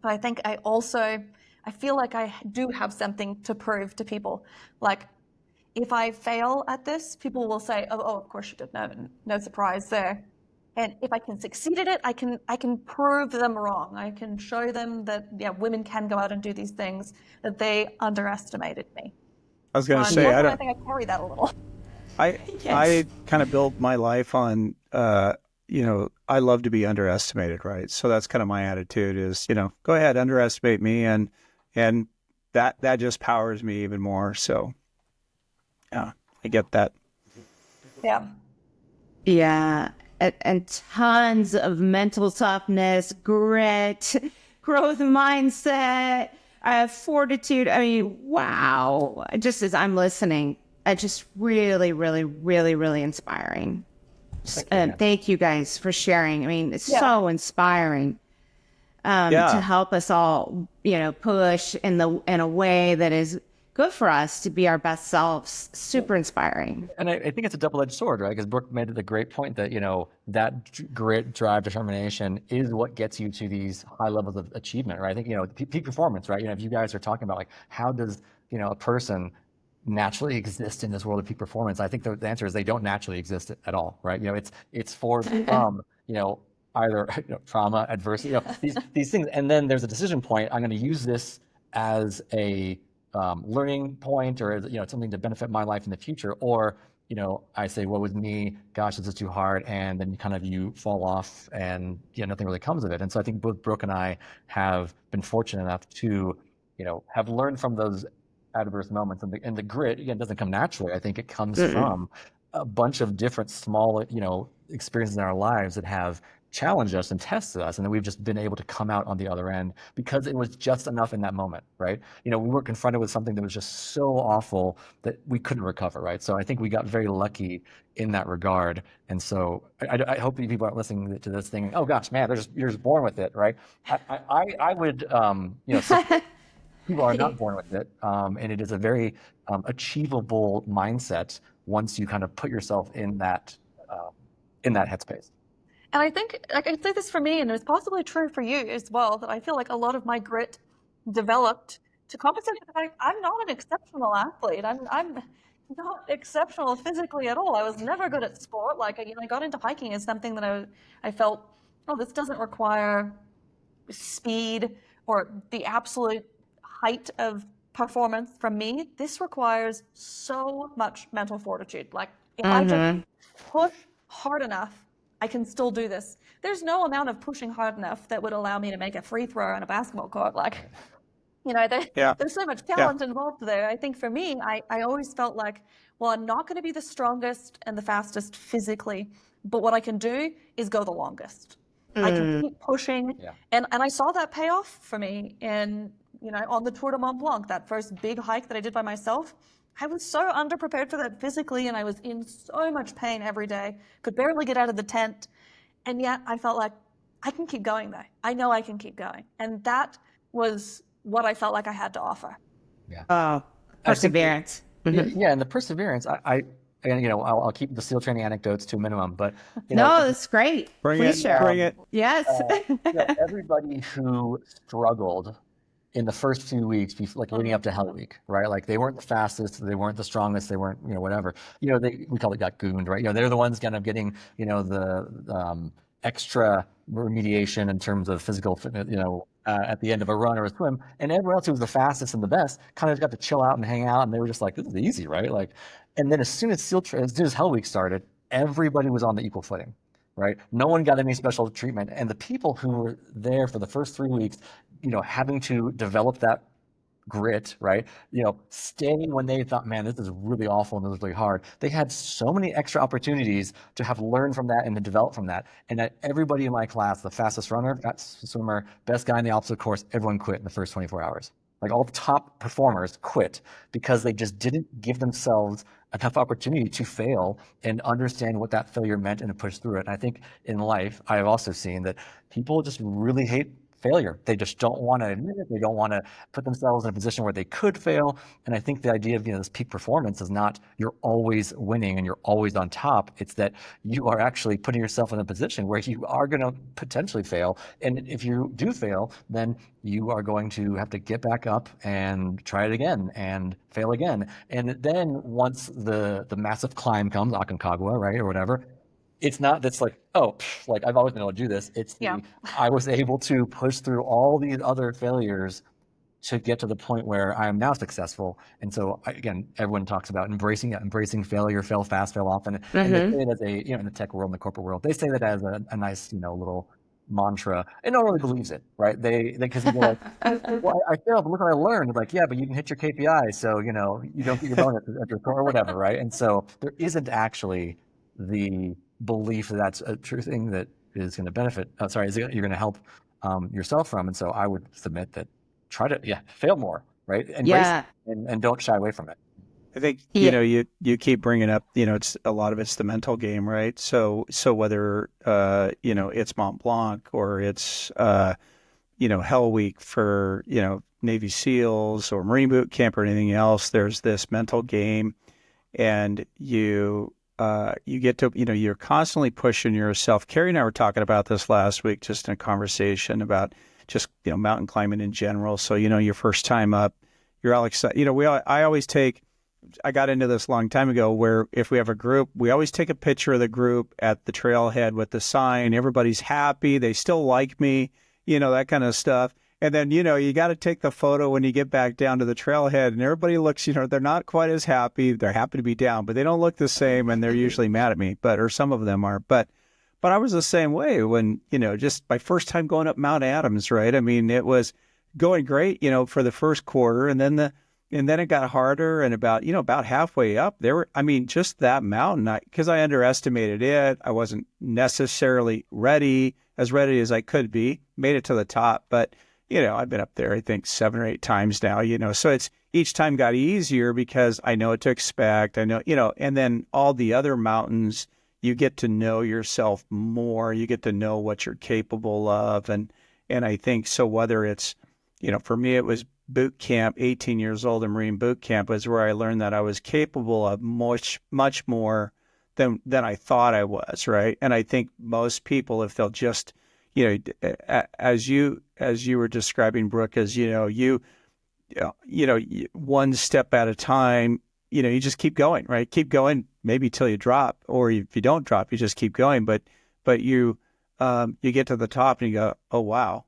But I think I feel like I do have something to prove to people. Like, if I fail at this, people will say, oh, of course you did. No surprise there. And if I can succeed at it, I can prove them wrong. I can show them that, women can go out and do these things, that they underestimated me. I was going to say, I think I carry that a little. I kind of built my life on, I love to be underestimated, right? So that's kind of my attitude is, go ahead, underestimate me. And that just powers me even more. So, yeah, I get that. Yeah. Yeah. And tons of mental toughness, grit, growth mindset, fortitude. I mean, wow. Just as I'm listening, just really, really, really, really inspiring. Thank you guys for sharing. I mean, it's so inspiring to help us all, push in a way that is good for us to be our best selves. Super inspiring. And I think it's a double-edged sword, right? Because Brooke made the great point that, that grit, drive, determination is what gets you to these high levels of achievement, right? I think, peak performance, right? If you guys are talking about like, how does, a person naturally exist in this world of peak performance? I think the answer is they don't naturally exist at all, right? It's forged from, either trauma, adversity, these things. And then there's a decision point. I'm going to use this as a learning point, or something to benefit my life in the future, or I say, what was me, gosh, this is too hard, and then you fall off and nothing really comes of it. And so I think both Brooke and I have been fortunate enough to have learned from those adverse moments, and the grit again doesn't come naturally. I think it comes from a bunch of different small experiences in our lives that have challenged us and tested us, and then we've just been able to come out on the other end because it was just enough in that moment, right? We were confronted with something that was just so awful that we couldn't recover, right? So I think we got very lucky in that regard. And so I hope that people aren't listening to this thinking, oh gosh, man, you're just born with it, right? I would people are not born with it, and it is a very achievable mindset once you kind of put yourself in that headspace. And I think, I can say this for me, and it's possibly true for you as well, that I feel like a lot of my grit developed to compensate for the fact I'm not an exceptional athlete. I'm not exceptional physically at all. I was never good at sport. Like, I got into hiking as something that I felt, oh, this doesn't require speed or the absolute height of performance from me. This requires so much mental fortitude. Like, if I just push hard enough, I can still do this. There's no amount of pushing hard enough that would allow me to make a free throw on a basketball court. Like, there's so much talent involved there. I think for me, I always felt like, well, I'm not going to be the strongest and the fastest physically, but what I can do is go the longest. I can keep pushing. Yeah. And I saw that pay off for me in, on the Tour de Mont Blanc, that first big hike that I did by myself. I was so underprepared for that physically, and I was in so much pain every day, could barely get out of the tent. And yet I felt like I can keep going though. I know I can keep going. And that was what I felt like I had to offer. Yeah. Perseverance. Yeah. And the perseverance, I'll keep the SEAL training anecdotes to a minimum, but that's great. Bring it. Yes. Everybody who struggled in the first few weeks, like leading up to Hell Week, right? Like they weren't the fastest, they weren't the strongest, they weren't, whatever. We call it got gooned, right? They're the ones kind of getting, the extra remediation in terms of physical fitness, at the end of a run or a swim. And everyone else who was the fastest and the best kind of got to chill out and hang out, and they were just like, this is easy, right? Like, and then as soon as Hell Week started, everybody was on the equal footing. Right? No one got any special treatment. And the people who were there for the first 3 weeks, having to develop that grit, right? Staying when they thought, man, this is really awful and this is really hard. They had so many extra opportunities to have learned from that and to develop from that. And that everybody in my class, the fastest runner, fastest swimmer, best guy in the obstacle course, everyone quit in the first 24 hours. Like all the top performers quit because they just didn't give themselves enough opportunity to fail and understand what that failure meant and to push through it. And I think in life, I've also seen that people just really hate failure. They just don't want to admit it. They don't want to put themselves in a position where they could fail. And I think the idea of this peak performance is not you're always winning and you're always on top. It's that you are actually putting yourself in a position where you are going to potentially fail. And if you do fail, then you are going to have to get back up and try it again and fail again. And then once the massive climb comes, Aconcagua, right, or whatever, it's not that's like, oh, like I've always been able to do this. It's I was able to push through all these other failures to get to the point where I am now successful. And so again, everyone talks about embracing failure, fail fast, fail often. And they say it as a, in the tech world, in the corporate world, they say that as a nice, little mantra, and no one really believes it, right? Because they're like, well, I failed, but look what I learned. Like, yeah, but you didn't hit your KPI, so you don't get your bonus at your core or whatever, right? And so there isn't actually the belief that that's a true thing that is going to benefit. You're going to help yourself from. And so I would submit that try to fail more, right? Embrace it and don't shy away from it. I think you keep bringing up it's a lot of it's the mental game, right? So whether it's Mont Blanc or it's Hell Week for Navy SEALs or Marine boot camp or anything else, there's this mental game, and you get to, you're constantly pushing yourself. Carrie and I were talking about this last week, just in a conversation about just, mountain climbing in general. So, your first time up, you're all excited. I got into this a long time ago where if we have a group, we always take a picture of the group at the trailhead with the sign. Everybody's happy. They still like me, that kind of stuff. And then, you got to take the photo when you get back down to the trailhead, and everybody looks, they're not quite as happy. They're happy to be down, but they don't look the same, and they're usually mad at me, or some of them are. But I was the same way when, just my first time going up Mount Adams, right? I mean, it was going great, for the first quarter, and then it got harder, and about halfway up there, just that mountain, because I underestimated it. I wasn't necessarily as ready as I could be, made it to the top, but I've been up there, I think 7 or 8 times now, so it's each time got easier because I know what to expect. I know, and then all the other mountains, you get to know yourself more. You get to know what you're capable of. And I think so, whether it's, for me, it was boot camp, 18 years old in Marine boot camp was where I learned that I was capable of much, much more than I thought I was. Right. And I think most people, if they'll just, as you were describing, Brooke, as one step at a time, you just keep going, right? Keep going, maybe till you drop, or if you don't drop, you just keep going. But you get to the top and you go, oh wow,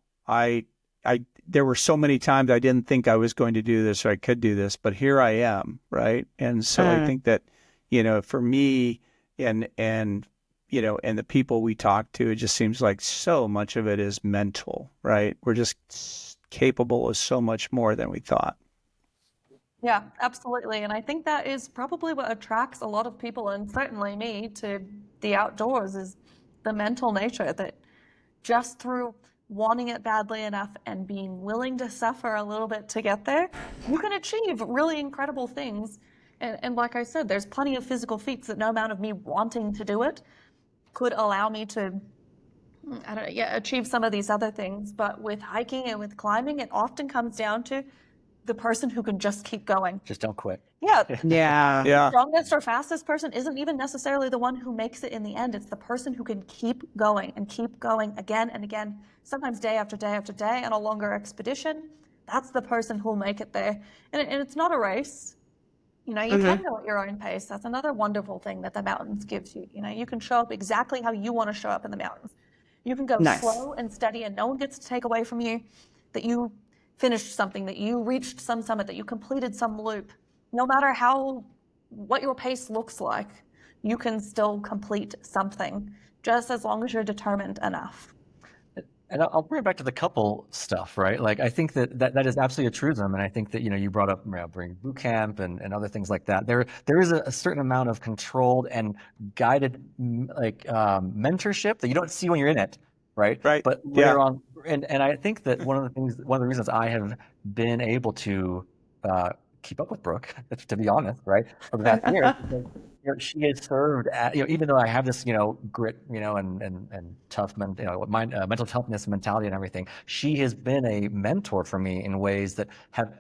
there were so many times I didn't think I was going to do this or I could do this, but here I am, right? And so I think that, for me and the people we talk to, it just seems like so much of it is mental, right? We're just capable of so much more than we thought. Yeah, absolutely. And I think that is probably what attracts a lot of people, and certainly me, to the outdoors, is the mental nature that just through wanting it badly enough and being willing to suffer a little bit to get there, you can achieve really incredible things. And like I said, there's plenty of physical feats that no amount of me wanting to do it could allow me to, achieve some of these other things. But with hiking and with climbing, it often comes down to the person who can just keep going. Just don't quit. Yeah. Yeah. The strongest or fastest person isn't even necessarily the one who makes it in the end. It's the person who can keep going again and again, sometimes day after day after day on a longer expedition. That's the person who will make it there. And it's not a race. You can go at your own pace. That's another wonderful thing that the mountains gives you. You can show up exactly how you want to show up in the mountains. You can go slow and steady, and no one gets to take away from you that you finished something, that you reached some summit, that you completed some loop. No matter what your pace looks like, you can still complete something, just as long as you're determined enough. And I'll bring it back to the couple stuff, right? Like, I think that is absolutely a truism. And I think that, you brought up bring boot camp and other things like that. There is a certain amount of controlled and guided, mentorship that you don't see when you're in it, right? Right. But later on, and I think that one of the reasons I have been able to keep up with Brooke, to be honest, right, over the past year, she has served at, even though I have this, grit, and tough, mental toughness mentality and everything, she has been a mentor for me in ways that have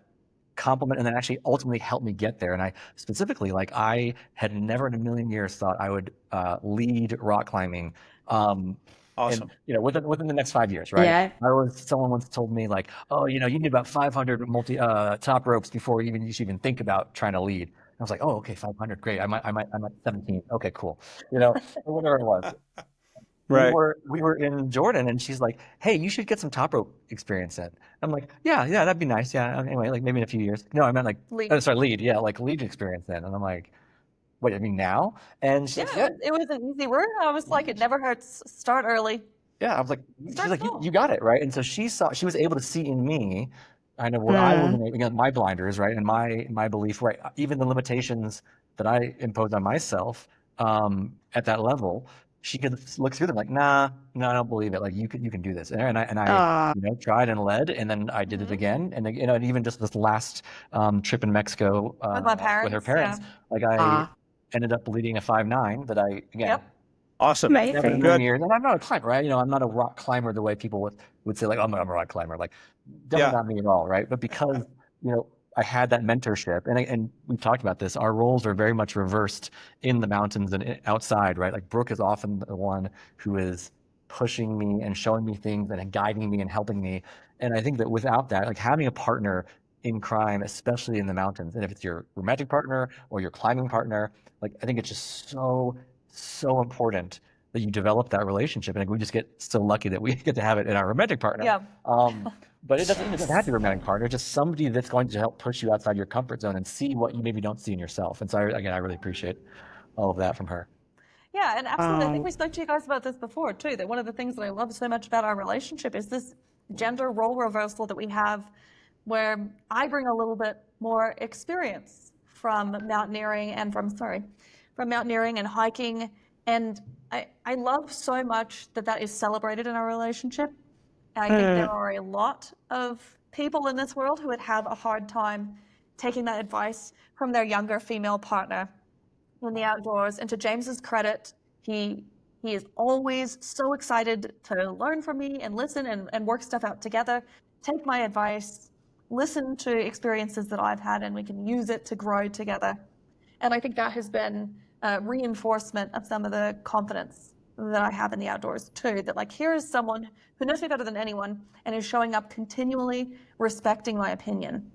complement and then actually ultimately helped me get there. And I specifically, I had never in a million years thought I would lead rock climbing. Awesome. And, within the next 5 years, right? Yeah. Someone once told me you need about 500 top ropes before you should even think about trying to lead. I was like, oh, okay, 500, great. I'm at 17. Okay, cool. Whatever it was. Right. We were in Jordan, and she's like, hey, you should get some top rope experience in. I'm like, yeah, that'd be nice. Yeah. Anyway, maybe in a few years. No, I meant lead. Yeah, lead experience in. And I'm like, wait, I mean now? And she said, it was an easy word. I was like, it never hurts. Start early. Yeah, I was like, she's like, you got it, right? And so she was able to see in me, I know what I wasn't, again, my blinders, right, and my belief, right, even the limitations that I imposed on myself at that level. She could look through them like, nah, no, I don't believe it. You can do this. And I tried and led, and then I did it again. And and even just this last trip in Mexico with my parents, with her parents, I ended up leading a 5.9 that I, again, awesome. Never in a million years. And I'm not a climber, right? I'm not a rock climber the way people would say, I'm a rock climber. definitely not me at all, right? But because, I had that mentorship, and we've talked about this, our roles are very much reversed in the mountains and outside, right? Like Brooke is often the one who is pushing me and showing me things and guiding me and helping me. And I think that without that, like having a partner in crime, especially in the mountains, and if it's your romantic partner or your climbing partner, like I think it's just so important that you develop that relationship. And we just get so lucky that we get to have it in our romantic partner. Yeah. But it doesn't have to be a romantic partner, just somebody that's going to help push you outside your comfort zone and see what you maybe don't see in yourself. And so again, I really appreciate all of that from her. Yeah, and absolutely. I think we spoke to you guys about this before too, that one of the things that I love so much about our relationship is this gender role reversal that we have, where I bring a little bit more experience from mountaineering and from mountaineering and hiking. And I love so much that is celebrated in our relationship. I think there are a lot of people in this world who would have a hard time taking that advice from their younger female partner in the outdoors. And to James's credit, he is always so excited to learn from me and listen and work stuff out together, take my advice, listen to experiences that I've had, and we can use it to grow together. And I think that has been a reinforcement of some of the confidence that I have in the outdoors too, that like, here is someone who knows me better than anyone and is showing up continually, respecting my opinion,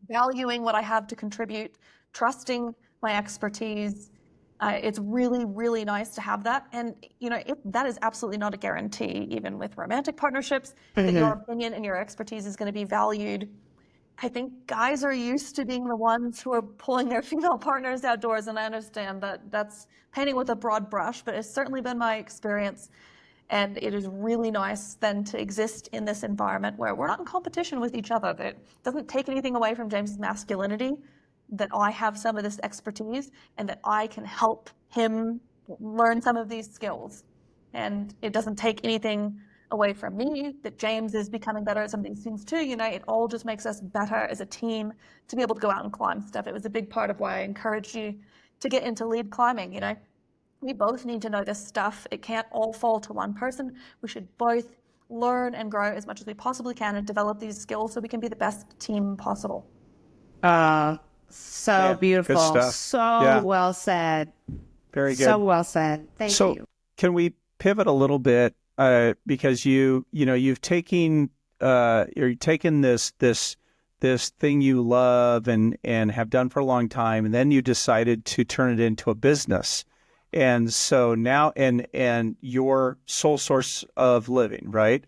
valuing what I have to contribute, trusting my expertise. It's really, really nice to have that. And, that is absolutely not a guarantee, even with romantic partnerships, that your opinion and your expertise is going to be valued. I think guys are used to being the ones who are pulling their female partners outdoors, and I understand that that's painting with a broad brush, but it's certainly been my experience. And it is really nice then to exist in this environment where we're not in competition with each other. That doesn't take anything away from James's masculinity, that I have some of this expertise and that I can help him learn some of these skills. And it doesn't take anything away from me, that James is becoming better at some of these things too. It all just makes us better as a team to be able to go out and climb stuff. It was a big part of why I encouraged you to get into lead climbing. We both need to know this stuff. It can't all fall to one person. We should both learn and grow as much as we possibly can and develop these skills so we can be the best team possible. So beautiful. Good stuff. So well said. Very good. So well said. Thank you. So can we pivot a little bit? Because you're taking this thing you love and have done for a long time, and then you decided to turn it into a business, and so now and your sole source of living, right?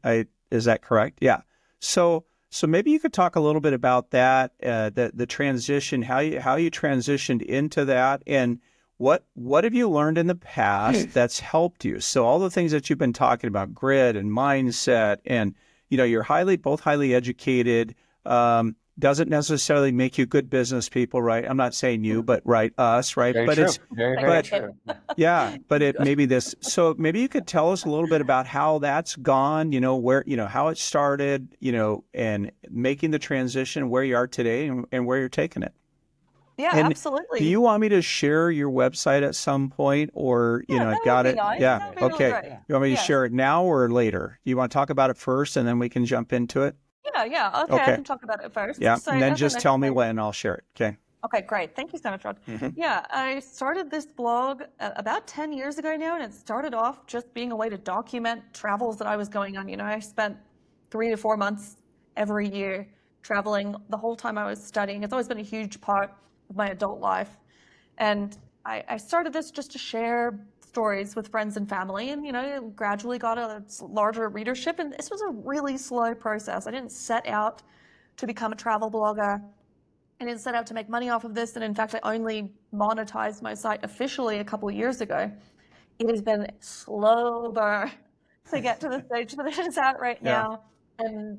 Is that correct? Yeah. So maybe you could talk a little bit about that, the transition, how you transitioned into that, and what have you learned in the past that's helped you? So all the things that you've been talking about, grit and mindset, and you're both highly educated, doesn't necessarily make you good business people, right? I'm not saying you, but us, right? Very but true. it's very true. Yeah, but so maybe you could tell us a little bit about how that's gone, where, how it started, and making the transition, where you are today and where you're taking it. Yeah, And absolutely. do you want me to share your website at some point, or I've got it? Nice. Yeah. That'd be really Okay. great. You want me to share it now or later? Do you want to talk about it first, and then we can jump into it? Yeah. Okay, I can talk about it first. Yeah. So And then as I just tell me mentioned- when, I'll share it. Okay. Okay, great. Thank you so much, Rod. Yeah, I started this blog about 10 years ago now, and it started off just being a way to document travels that I was going on. I spent 3 to 4 months every year traveling the whole time I was studying. It's always been a huge part of my adult life. And I started this just to share stories with friends and family, and, gradually got a larger readership. And this was a really slow process. I didn't set out to become a travel blogger. I didn't set out to make money off of this. And in fact, I only monetized my site officially a couple of years ago. It has been slow burn to get to the stage that it is at right now. And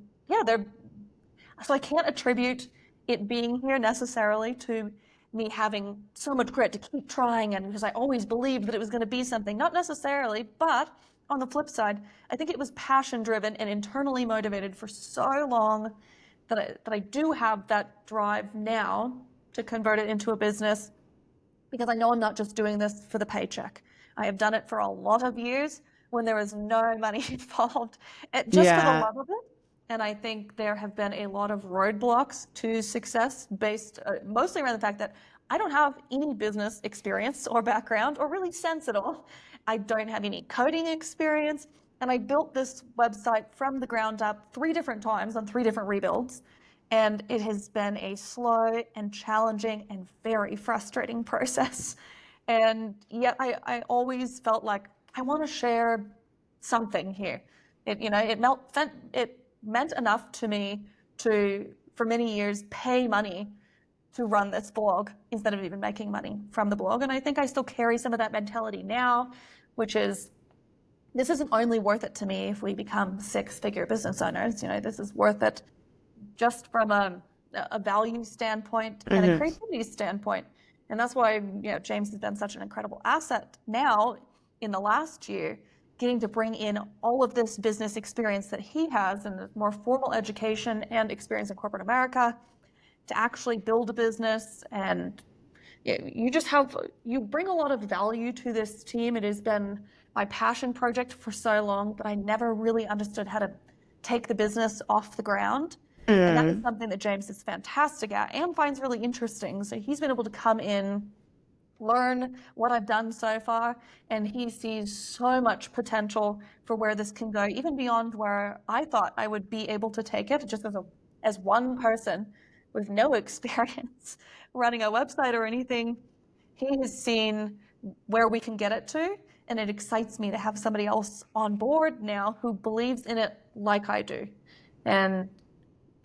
so I can't attribute it being here necessarily to me having so much grit to keep trying, and because I always believed that it was going to be something, not necessarily, but on the flip side, I think it was passion driven and internally motivated for so long that I do have that drive now to convert it into a business, because I know I'm not just doing this for the paycheck. I have done it for a lot of years when there was no money involved, just for the love of it. And I think there have been a lot of roadblocks to success based mostly around the fact that I don't have any business experience or background or really sense at all. I don't have any coding experience. And I built this website from the ground up 3 different times on 3 different rebuilds. And it has been a slow and challenging and very frustrating process. And yet I always felt like I want to share something here. It meant enough to me to, for many years, pay money to run this blog instead of even making money from the blog. And I think I still carry some of that mentality now, which is, this isn't only worth it to me if we become 6-figure business owners. This is worth it just from a value standpoint and a creativity standpoint. And that's why, James has been such an incredible asset now in the last year, getting to bring in all of this business experience that he has and the more formal education and experience in corporate America to actually build a business. And you bring a lot of value to this team. It has been my passion project for so long, but I never really understood how to take the business off the ground. And that is something that James is fantastic at and finds really interesting. So he's been able to come in, learn what I've done so far, and he sees so much potential for where this can go, even beyond where I thought I would be able to take it, just as one person with no experience running a website or anything. He has seen where we can get it to, and it excites me to have somebody else on board now who believes in it like I do, and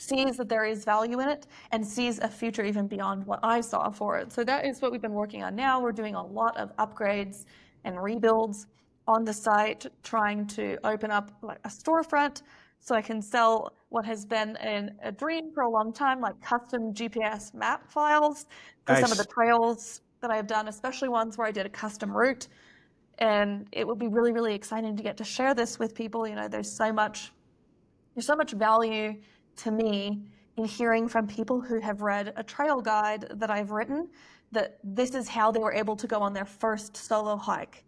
sees that there is value in it and sees a future even beyond what I saw for it. So that is what we've been working on now. We're doing a lot of upgrades and rebuilds on the site, trying to open up like a storefront so I can sell what has been a dream for a long time, like custom GPS map files for some of the trails that I've done, especially ones where I did a custom route. And it would be really, really exciting to get to share this with people. There's so much value to me in hearing from people who have read a trail guide that I've written, that this is how they were able to go on their first solo hike.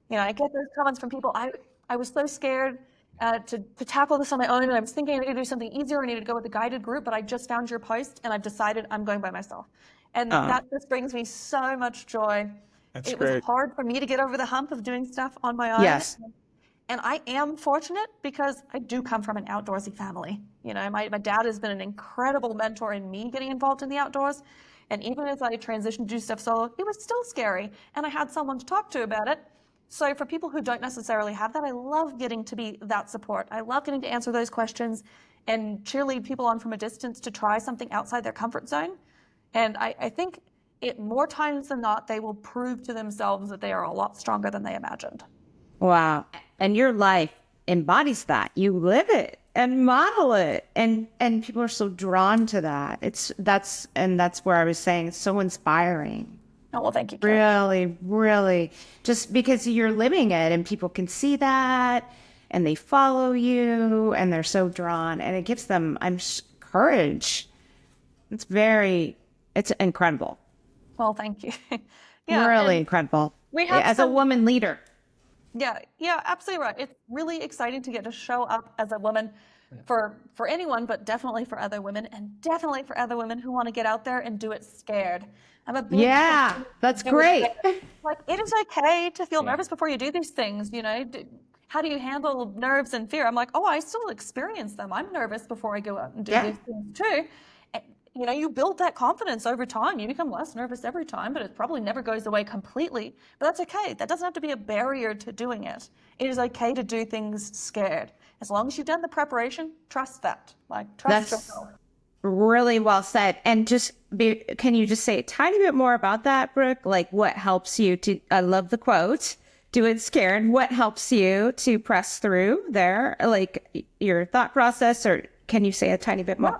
I get those comments from people. I was so scared to tackle this on my own, and I was thinking I needed to do something easier. I needed to go with a guided group, but I just found your post and I've decided I'm going by myself. And that just brings me so much joy. It was hard for me to get over the hump of doing stuff on my own. Yes. And I am fortunate because I do come from an outdoorsy family. My dad has been an incredible mentor in me getting involved in the outdoors. And even as I transitioned to do stuff solo, it was still scary. And I had someone to talk to about it. So for people who don't necessarily have that, I love getting to be that support. I love getting to answer those questions and cheerlead people on from a distance to try something outside their comfort zone. And I think more times than not, they will prove to themselves that they are a lot stronger than they imagined. Wow. And your life embodies that. You live it and model it. And people are so drawn to that. That's where I was saying it's so inspiring. Oh, well, thank you, Kate. Really, really. Just because you're living it and people can see that and they follow you and they're so drawn and it gives them courage. It's incredible. Well, thank you. Really incredible. We have as a woman leader. Yeah, absolutely right. It's really exciting to get to show up as a woman for anyone, but definitely for other women, and definitely for other women who want to get out there and do it scared. I'm a big that's great. Like, it is okay to feel nervous before you do these things. How do you handle nerves and fear? I'm like, I still experience them. I'm nervous before I go out and do these things too. You build that confidence over time. You become less nervous every time, but it probably never goes away completely. But that's okay. That doesn't have to be a barrier to doing it. It is okay to do things scared. As long as you've done the preparation, trust that. Trust yourself. Really well said. And can you just say a tiny bit more about that, Brooke? Like, what helps you I love the quote, do it scared. What helps you to press through there? Like your thought process, or can you say a tiny bit more? Well,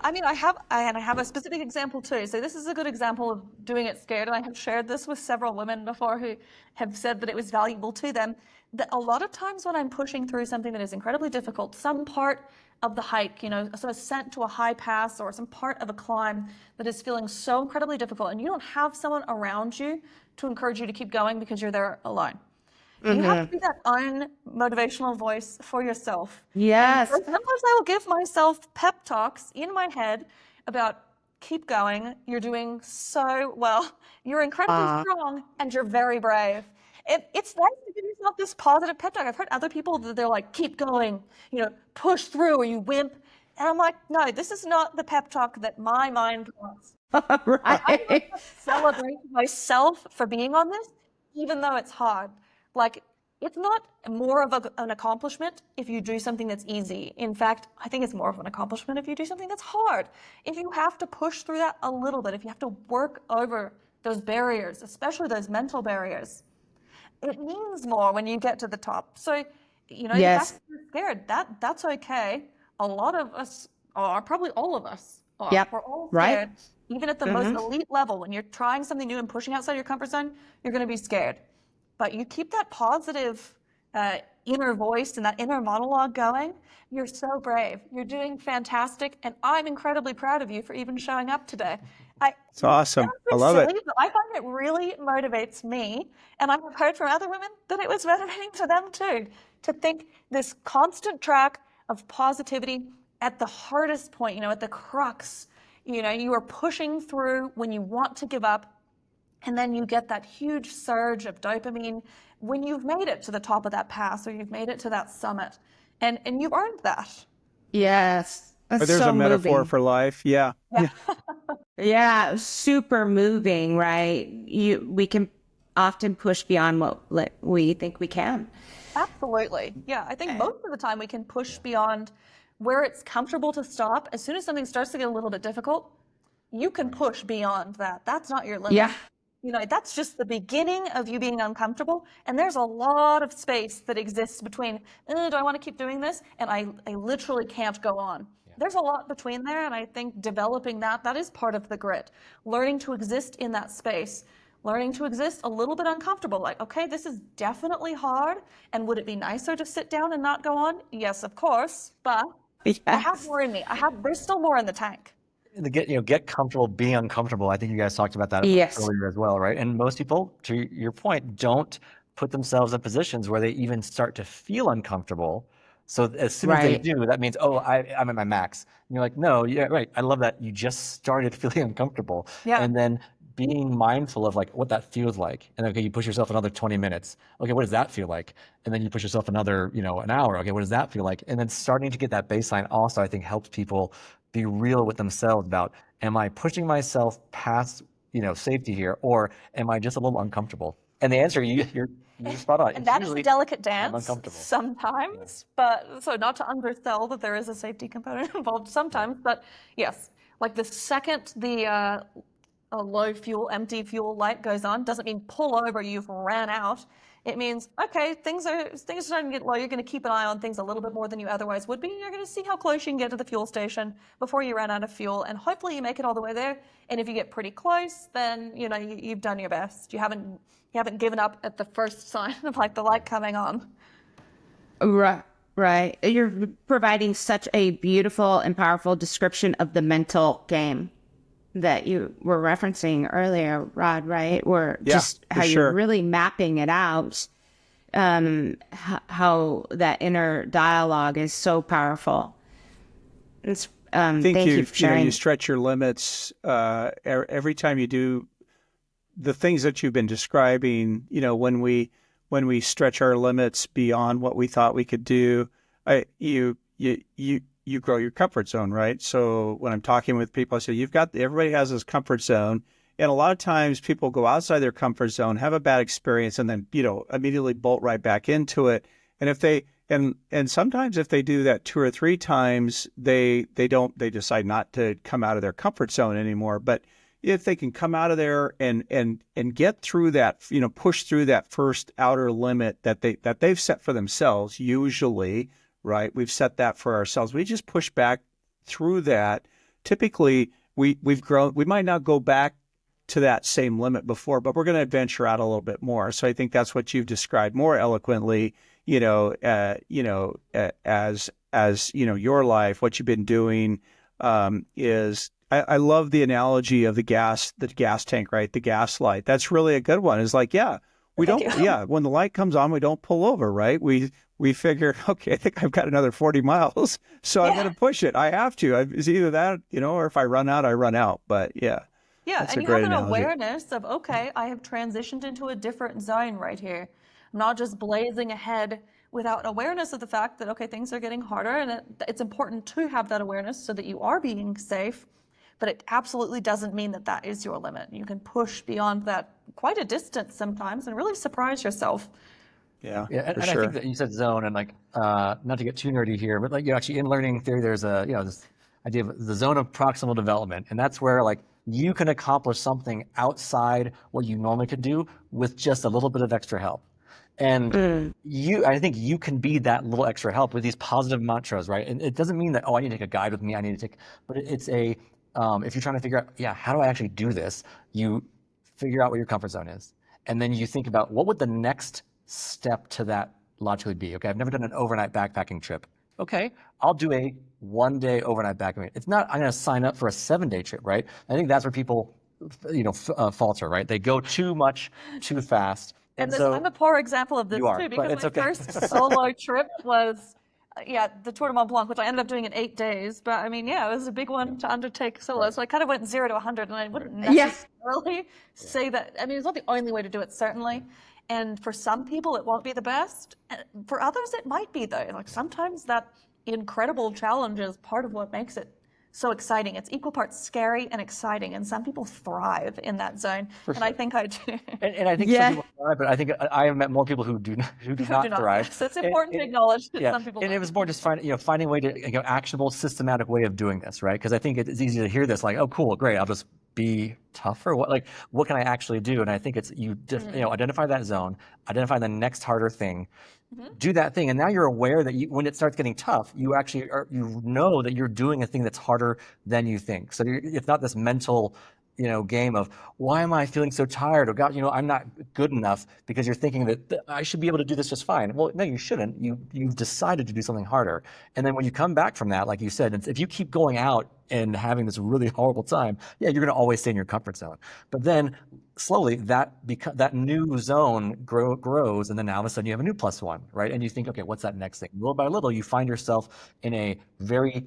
I have a specific example too. So this is a good example of doing it scared. And I have shared this with several women before who have said that it was valuable to them. That a lot of times when I'm pushing through something that is incredibly difficult, some part of the hike, some ascent to a high pass or some part of a climb that is feeling so incredibly difficult, and you don't have someone around you to encourage you to keep going because you're there alone. You have Mm-hmm. to be that own motivational voice for yourself. And Yes. sometimes I will give myself pep talks in my head about keep going, you're doing so well, you're incredibly Uh, strong, and you're very brave. It's nice to give yourself this positive pep talk. I've heard other people that they're like, keep going, push through or you wimp. And I'm like, no, this is not the pep talk that my mind wants. I want right. to celebrate myself for being on this, even though it's hard. Like, it's not more of an accomplishment if you do something that's easy. In fact, I think it's more of an accomplishment if you do something that's hard. If you have to push through that a little bit, if you have to work over those barriers, especially those mental barriers, it means more when you get to the top. So, the fact Yes. that you're scared, that's okay. A lot of us are, probably all of us are. Yep. We're all Right. scared. Even at the most Mm-hmm. elite level, when you're trying something new and pushing outside your comfort zone, you're going to be scared. But you keep that positive inner voice and that inner monologue going, you're so brave. You're doing fantastic. And I'm incredibly proud of you for even showing up today. It's awesome. Sounds a I bit love it. silly, but I find it really motivates me. And I've heard from other women that it was motivating to them too, to think this constant track of positivity at the hardest point, at the crux. You are pushing through when you want to give up, and then you get that huge surge of dopamine when you've made it to the top of that pass or you've made it to that summit. And you've earned that. Yes. Or That's there's a so metaphor moving. for life. Yeah. Yeah. Yeah, super moving, right? We can often push beyond what we think we can. Absolutely. Yeah, I think most of the time we can push beyond where it's comfortable to stop. As soon as something starts to get a little bit difficult, you can push beyond that. That's not your limit. Yeah. That's just the beginning of you being uncomfortable. And there's a lot of space that exists between, do I want to keep doing this? And I literally can't go on. There's a lot between there. And I think developing that is part of the grit. Learning to exist in that space. Learning to exist a little bit uncomfortable. Like, okay, this is definitely hard. And would it be nicer to sit down and not go on? Yes, of course. But I have Yes. more in me. There's still more in the tank. Get comfortable, be uncomfortable. I think you guys talked about that Yes. earlier as well, right? And most people, to your point, don't put themselves in positions where they even start to feel uncomfortable. So as soon as they Right. do, that means, oh, I'm at my max. And you're like, no, yeah, right. I love that. You just started feeling uncomfortable. Yeah. And then being mindful of like what that feels like. And okay, you push yourself another 20 minutes. Okay, what does that feel like? And then you push yourself another, an hour. Okay, what does that feel like? And then starting to get that baseline also, I think, helps people be real with themselves about, am I pushing myself past, safety here, or am I just a little uncomfortable? And the answer, you're spot on. And that is a delicate I'm dance uncomfortable. sometimes, but so not to undersell that there is a safety component involved sometimes, but yes, like the second the a low fuel, empty fuel light goes on, doesn't mean pull over, you've ran out. It means, okay, things are starting to get low. You're going to keep an eye on things a little bit more than you otherwise would be. You're going to see how close you can get to the fuel station before you run out of fuel, and hopefully you make it all the way there. And if you get pretty close, then you've done your best. You haven't given up at the first sign of like the light coming on. Right. Right. You're providing such a beautiful and powerful description of the mental game that you were referencing earlier, Rod, right? Where just how you're really mapping it out, how that inner dialogue is so powerful. It's, I think thank you for sharing. you stretch your limits every time you do the things that you've been describing. When we stretch our limits beyond what we thought we could do, you grow your comfort zone, right? So when I'm talking with people, I say, everybody has this comfort zone. And a lot of times people go outside their comfort zone, have a bad experience, and then, immediately bolt right back into it. And if they, and sometimes if they do that 2 or 3 times, they decide not to come out of their comfort zone anymore. But if they can come out of there and get through that, push through that first outer limit that they've set for themselves, usually, right? We've set that for ourselves. We just push back through that. Typically, we've grown. We might not go back to that same limit before, but we're going to venture out a little bit more. So I think that's what you've described more eloquently. As your life, what you've been doing is. I love the analogy of the gas tank, right? The gas light. That's really a good one. It's like, yeah, we Thank don't, you. yeah, when the light comes on, we don't pull over, right? We figure, okay, I think I've got another 40 miles, so I'm going to push it. I have to. It's either that, or if I run out, I run out. But yeah, Yeah, that's and a you have great an analogy. awareness of, okay, I have transitioned into a different zone right here. I'm not just blazing ahead without awareness of the fact that, okay, things are getting harder, and it's important to have that awareness so that you are being safe, but it absolutely doesn't mean that that is your limit. You can push beyond that quite a distance sometimes and really surprise yourself. Yeah, Yeah, for and I think sure. that you said zone, and like not to get too nerdy here, but like actually in learning theory, there's this idea of the zone of proximal development, and that's where like you can accomplish something outside what you normally could do with just a little bit of extra help. And I think you can be that little extra help with these positive mantras, right? And it doesn't mean that, oh, I need to take a guide with me, but it's if you're trying to figure out, yeah, how do I actually do this? You figure out what your comfort zone is. And then you think about what would the next step to that logically be? Okay, I've never done an overnight backpacking trip. Okay, I'll do a 1-day overnight backpacking. It's not, I'm going to sign up for a 7-day trip, right? I think that's where people, falter, right? They go too much, too fast. And so I'm a poor example of this you are, too, but because it's my okay. first solo trip was, the Tour de Mont Blanc, which I ended up doing in 8 days. But I mean, it was a big one to undertake solo. Right. So I kind of went 0 to 100, and I wouldn't Yeah. necessarily say that. I mean, it's not the only way to do it, certainly. And for some people, it won't be the best. And for others, it might be, though. Like sometimes that incredible challenge is part of what makes it so exciting. It's equal parts scary and exciting, and some people thrive in that zone, and I think I do. And I think some people thrive, but I think I have met more people who do not thrive. So it's important to acknowledge that some people and don't. it was more just finding a way to actionable, systematic way of doing this, right? Because I think it's easy to hear this like, oh, cool, great, I'll just be tougher. What can I actually do? And I think it's identify that zone, identify the next harder thing, do that thing, and now you're aware that when it starts getting tough, you actually know that you're doing a thing that's harder than you think. So it's not this mental game of why am I feeling so tired, or God, I'm not good enough, because you're thinking that I should be able to do this just fine. Well, no, you shouldn't. You've decided to do something harder, and then when you come back from that, like you said, if you keep going out and having this really horrible time, you're going to always stay in your comfort zone. But then slowly that new zone grows, and then now all of a sudden you have a new +1, right? And you think, okay, what's that next thing? Little by little, you find yourself in a very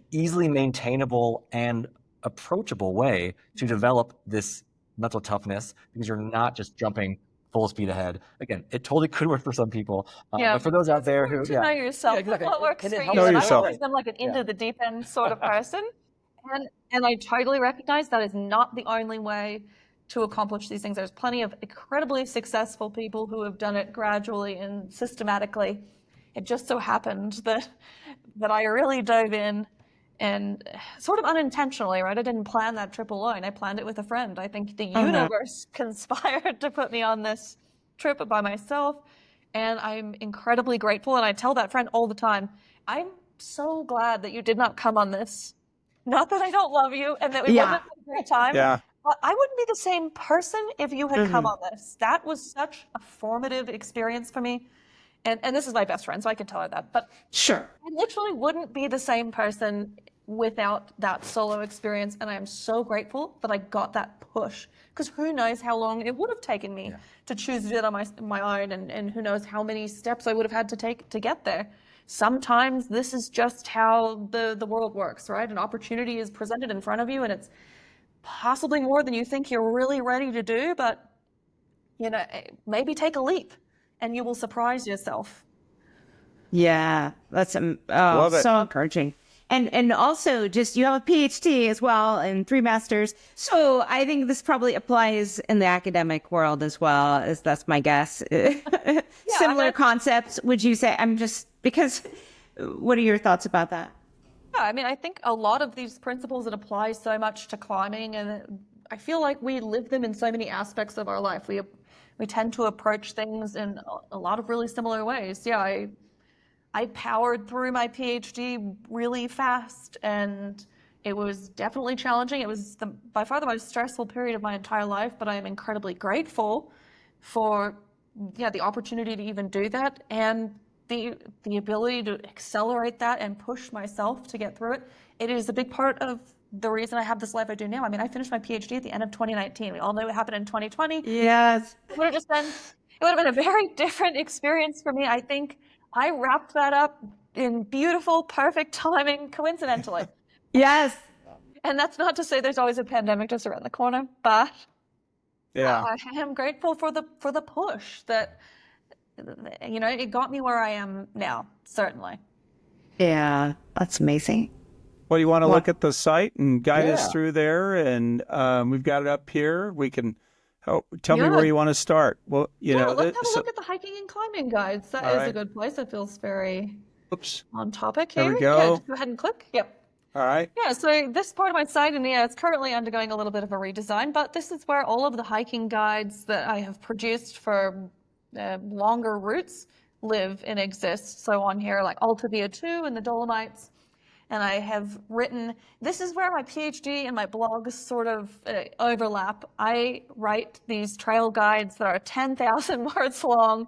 easily maintainable and approachable way to develop this mental toughness, because you're not just jumping full speed ahead. Again, it totally could work for some people, but for those out there who know yourself, exactly. what works for you. Know yourself. I've always been like an into the deep end sort of person, and I totally recognize that is not the only way to accomplish these things. There's plenty of incredibly successful people who have done it gradually and systematically. It just so happened that I really dove in, and sort of unintentionally, right? I didn't plan that trip alone. I planned it with a friend. I think the universe conspired to put me on this trip by myself, and I'm incredibly grateful. And I tell that friend all the time, I'm so glad that you did not come on this. Not that I don't love you and that we wasn't a great time. But I wouldn't be the same person if you had come on this. That was such a formative experience for me. And this is my best friend, so I can tell her that. But Sure. I literally wouldn't be the same person without that solo experience. And I am so grateful that I got that push, because who knows how long it would have taken me to choose to do it on my own, and who knows how many steps I would have had to take to get there. Sometimes this is just how the world works, right? An opportunity is presented in front of you, and it's possibly more than you think you're really ready to do, but maybe take a leap and you will surprise yourself. Yeah, that's Love it. so encouraging. And also, just you have a PhD as well and 3 masters. So I think this probably applies in the academic world as well, as that's my guess. Similar concepts, would you say? What are your thoughts about that? Yeah, I mean, I think a lot of these principles that apply so much to climbing, and I feel like we live them in so many aspects of our life. We tend to approach things in a lot of really similar ways. Yeah, I powered through my PhD really fast, and it was definitely challenging. It was by far the most stressful period of my entire life, but I am incredibly grateful for the opportunity to even do that, and the ability to accelerate that and push myself to get through it. It is a big part of the reason I have this life I do now. I mean, I finished my PhD at the end of 2019. We all know what happened in 2020. Yes. It would have been a very different experience for me. I think I wrapped that up in beautiful, perfect timing, coincidentally. Yes. And that's not to say there's always a pandemic just around the corner, but Yeah. I am grateful for the push that, it got me where I am now, certainly. Yeah. That's amazing. Well, you want to What- look at the site and guide us Yeah. through there, and we've got it up here. We can tell me Yeah. where you want to start. Well, Let's have a look at the hiking and climbing guides. That All is right. a good place. It feels very oops. on topic There here. we Yeah, go. just go ahead and click. Yep. All right. Yeah, so this part of my site, and it's currently undergoing a little bit of a redesign, but this is where all of the hiking guides that I have produced for longer routes live and exist. So on here, like Alta Via 2 and the Dolomites. And I have written, this is where my PhD and my blog sort of overlap. I write these trail guides that are 10,000 words long,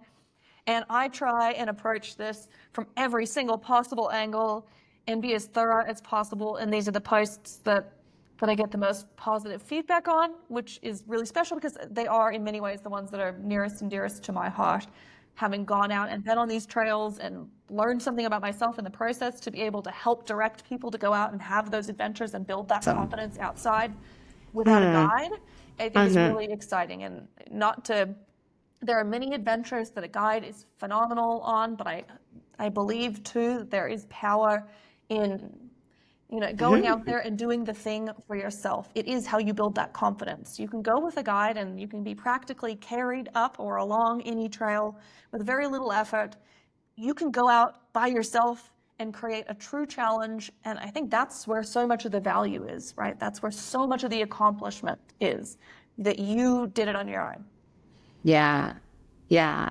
and I try and approach this from every single possible angle and be as thorough as possible. And these are the posts that I get the most positive feedback on, which is really special because they are in many ways the ones that are nearest and dearest to my heart. Having gone out and been on these trails and learned something about myself in the process, to be able to help direct people to go out and have those adventures and build that confidence outside without a guide, I think is really exciting. And there are many adventures that a guide is phenomenal on, but I believe too that there is power in going out there and doing the thing for yourself. It is how you build that confidence. You can go with a guide and you can be practically carried up or along any trail with very little effort. You can go out by yourself and create a true challenge. And I think that's where so much of the value is, right? That's where so much of the accomplishment is, that you did it on your own. Yeah. Yeah.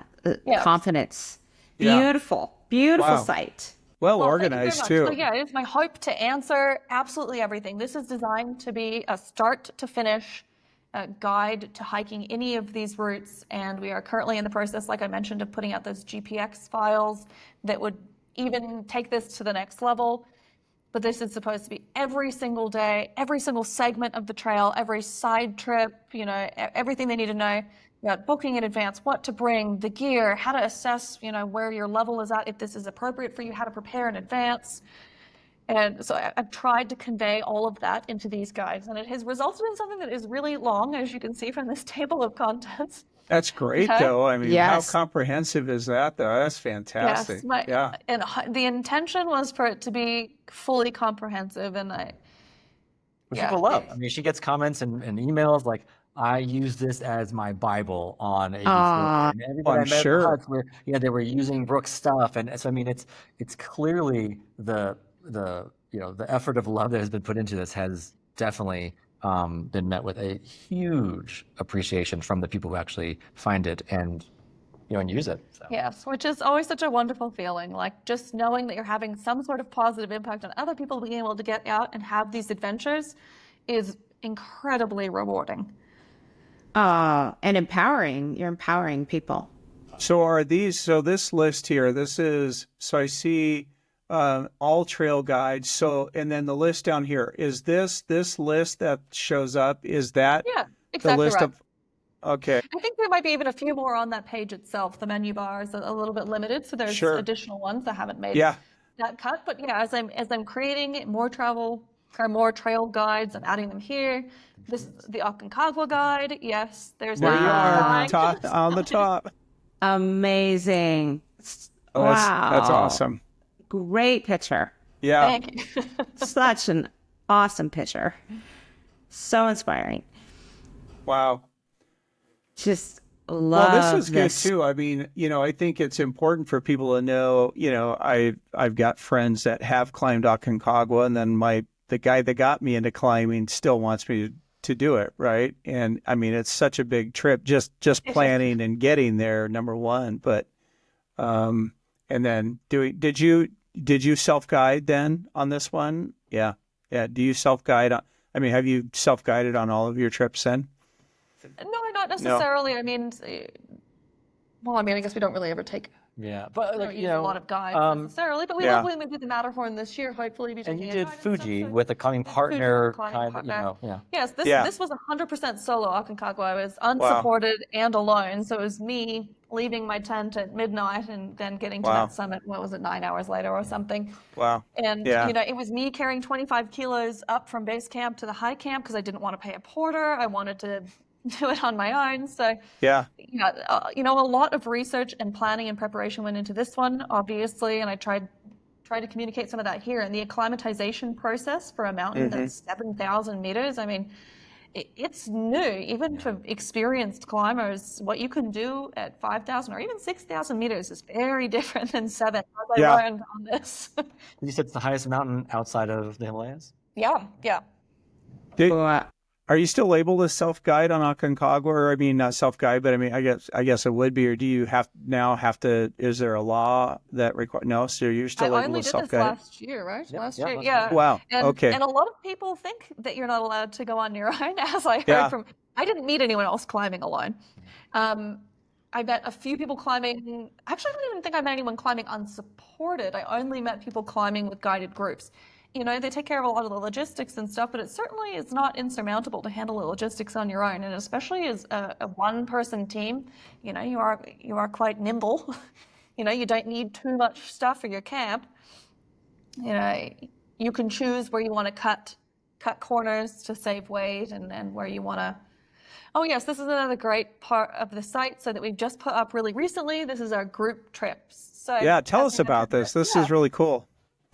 Confidence. Yeah. Beautiful Wow. site. Well Well, organized thank you very too. much. So yeah, it is my hope to answer absolutely everything. This is designed to be a start to finish guide to hiking any of these routes. And we are currently in the process, like I mentioned, of putting out those GPX files that would even take this to the next level. But this is supposed to be every single day, every single segment of the trail, every side trip, everything they need to know about booking in advance, what to bring, the gear, how to assess, where your level is at, if this is appropriate for you, how to prepare in advance. And so I've tried to convey all of that into these guides, and it has resulted in something that is really long, as you can see from this table of contents. That's great, Okay. though. I mean, Yes. how comprehensive is that, though? That's fantastic. Yes, and the intention was for it to be fully comprehensive, and Which Yeah. people love. I mean, she gets comments and emails like, I use this as my Bible on ABC. And everybody I'm I met at the sure. huts where they were using Brooke's stuff. And so I mean it's clearly the effort of love that has been put into this has definitely been met with a huge appreciation from the people who actually find it and and use it. So. Yes, which is always such a wonderful feeling, like just knowing that you're having some sort of positive impact on other people, being able to get out and have these adventures is incredibly rewarding. And empowering. You're empowering people. So this list here, I see all trail guides. So, and then the list down here, is this list that shows up, is that Yeah, the exactly list right. of, okay. I think there might be even a few more on that page itself. The menu bar is a little bit limited, so there's Sure. additional ones that haven't made Yeah. that cut. But yeah, as I'm creating more trail guides, I'm adding them here. This is the Aconcagua guide. Yes, there's There you Wow. are, on the top. Amazing. Oh, that's Wow. awesome. Great picture. Yeah. Thank you. Such an awesome picture. So inspiring. Wow. Just love Well, this is good too. I mean, I think it's important for people to know, I've got friends that have climbed Aconcagua, and then the guy that got me into climbing still wants me to do it, right? And I mean, it's such a big trip, just planning and getting there, number one. But and then did you self-guide then on this one? Yeah. Do you self-guide have you self-guided on all of your trips then? No, not necessarily. I mean, I guess we don't really ever take Yeah, but We like don't use a lot of guides necessarily, but we Yeah. love when we do the Matterhorn this year. Hopefully, and you did Fuji with a climbing partner, kind of, yeah. Yes, Yeah. this was 100% solo Aconcagua. I was Wow. unsupported and alone, so it was me leaving my tent at midnight and then getting to Wow. that summit. What was it, 9 hours later or something? Wow. And Yeah. it was me carrying 25 kilos up from base camp to the high camp because I didn't want to pay a porter. I wanted to do it on my own. So Yeah. a lot of research and planning and preparation went into this one, obviously, and I tried to communicate some of that here. And the acclimatization process for a mountain that's 7,000 meters, I mean, it's new, even for experienced climbers. What you can do at 5,000 or even 6,000 meters is very different than 7, as I Yeah. learned on this. You said it's the highest mountain outside of the Himalayas? Yeah. Are you still labeled as self-guide on Aconcagua? Or I mean, not self-guide, but I mean, I guess it would be. Or do you have to? Is there a law that requires? No, so you're still I labeled only as did this self-guide. last year, right? Yep, Last yep, year, last yeah. year. Wow. And, Okay. and a lot of people think that you're not allowed to go on your own, as I heard Yeah. from. I didn't meet anyone else climbing alone. I met a few people climbing. Actually, I don't even think I met anyone climbing unsupported. I only met people climbing with guided groups. They take care of a lot of the logistics and stuff, but it certainly is not insurmountable to handle the logistics on your own. And especially as a one-person team, you are quite nimble. You don't need too much stuff for your camp. You can choose where you want to cut corners to save weight, and where you want to. Oh yes, this is another great part of the site, so that we've just put up really recently. This is our group trips. So Yeah. Tell us about this. This is really cool.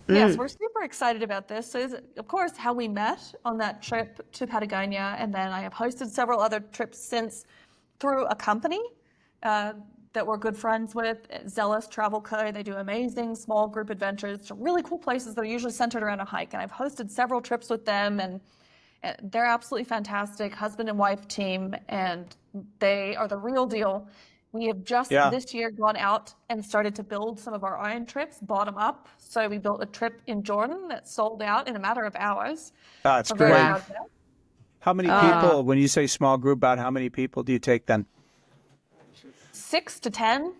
Yes, we're super excited about this. So, of course, how we met on that trip to Patagonia, and then I have hosted several other trips since through a company that we're good friends with, Zealous Travel Co. They do amazing small group adventures to really cool places that are usually centered around a hike. And I've hosted several trips with them, and they're absolutely fantastic, husband and wife team, and they are the real deal. We have just this year gone out and started to build some of our own trips bottom up. So we built a trip in Jordan that sold out in a matter of hours. That's We're very great. proud of that. How many people, when you say small group, about how many people do you take then? 6 to 10,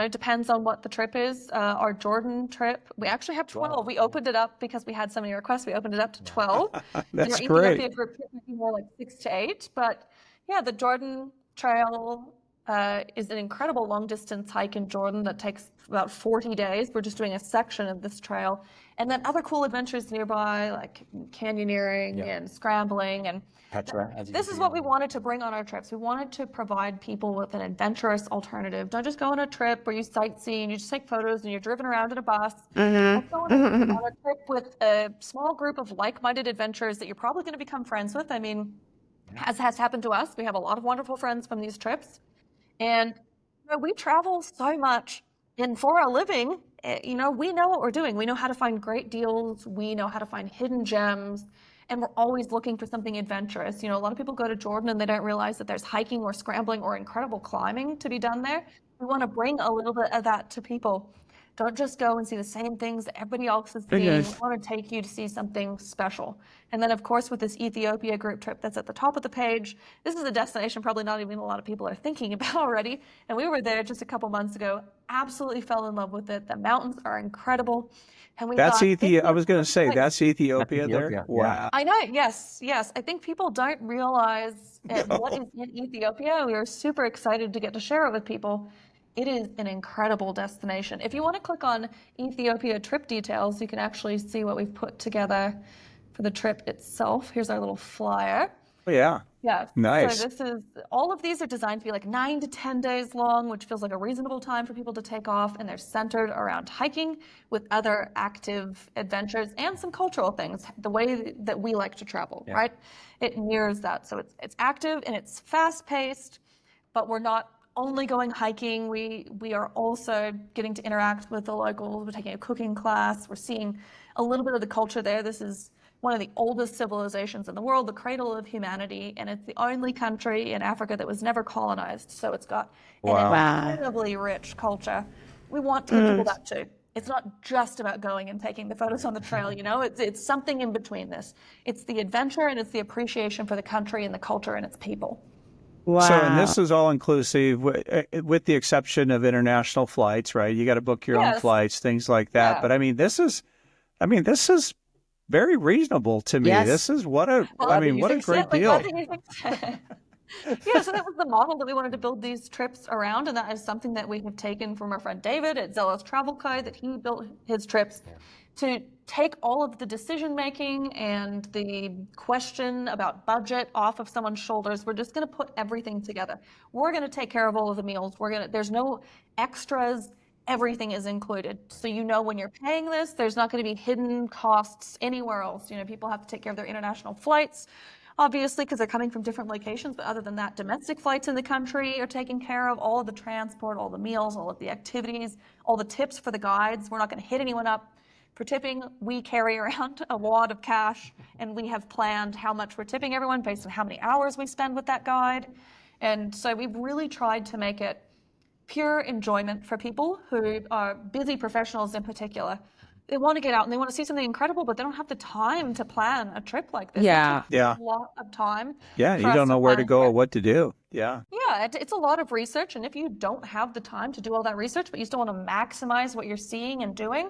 depends on what the trip is. Our Jordan trip, we actually have 12. We opened it up because we had so many requests. We opened it up to 12. That's Our great. Ethiopia group trip might be more like 6 to 8. But yeah, the Jordan Trail is an incredible long distance hike in Jordan that takes about 40 days. We're just doing a section of this trail. And then other cool adventures nearby, like canyoneering and scrambling. And Petra, this is what we wanted to bring on our trips. We wanted to provide people with an adventurous alternative. Don't just go on a trip where you sightsee and you just take photos and you're driven around in a bus. Let's go on a trip with a small group of like-minded adventurers that you're probably going to become friends with. I mean, as has happened to us, we have a lot of wonderful friends from these trips. And we travel so much, and for our living, we know what we're doing. We know how to find great deals. We know how to find hidden gems, and we're always looking for something adventurous. A lot of people go to Jordan and they don't realize that there's hiking or scrambling or incredible climbing to be done there. We want to bring a little bit of that to people. Don't just go and see the same things that everybody else is seeing. We want to take you to see something special. And then, of course, with this Ethiopia group trip that's at the top of the page, this is a destination probably not even a lot of people are thinking about already. And we were there just a couple months ago, absolutely fell in love with it. The mountains are incredible. And we That's Ethiopia. I was going to say, that's Ethiopia there. Yeah. Wow. I know. Yes. I think people don't realize what is in Ethiopia. We are super excited to get to share it with people. It is an incredible destination. If you want to click on Ethiopia trip details, you can actually see what we've put together for the trip itself. Here's our little flyer. Oh, yeah. Yeah. Nice. So all of these are designed to be like 9 to 10 days long, which feels like a reasonable time for people to take off. And they're centered around hiking with other active adventures and some cultural things, the way that we like to travel, right? It mirrors that. So it's active and it's fast paced, but we're not only going hiking. We are also getting to interact with the locals. We're taking a cooking class. We're seeing a little bit of the culture there. This is one of the oldest civilizations in the world, the cradle of humanity, and it's the only country in Africa that was never colonized. So it's got an incredibly rich culture. We want to give people that too. It's not just about going and taking the photos on the trail, it's something in between this. It's the adventure and it's the appreciation for the country and the culture and its people. Wow. So, and this is all inclusive with the exception of international flights, right? You got to book your own Yes. flights, things like that. Yeah. But this is very reasonable to me. Yes. This is what a great Glad deal. that you think so. Yeah, so that was the model that we wanted to build these trips around, and that is something that we have taken from our friend David at Zealous Travel Co. that he built his trips to take all of the decision making and the question about budget off of someone's shoulders. We're just going to put everything together. We're going to take care of all of the meals. There's no extras. Everything is included. So when you're paying this, there's not going to be hidden costs anywhere else. People have to take care of their international flights, obviously, because they're coming from different locations. But other than that, domestic flights in the country are taken care of. All of the transport, all the meals, all of the activities, all the tips for the guides. We're not going to hit anyone up for tipping. We carry around a wad of cash, and we have planned how much we're tipping everyone based on how many hours we spend with that guide. And so we've really tried to make it pure enjoyment for people who are busy professionals in particular. They want to get out and they want to see something incredible, but they don't have the time to plan a trip like this. Yeah. It takes a lot of time. Yeah, for you us don't know where to plan go it. or what to do. Yeah. Yeah, it's a lot of research. And if you don't have the time to do all that research, but you still want to maximize what you're seeing and doing,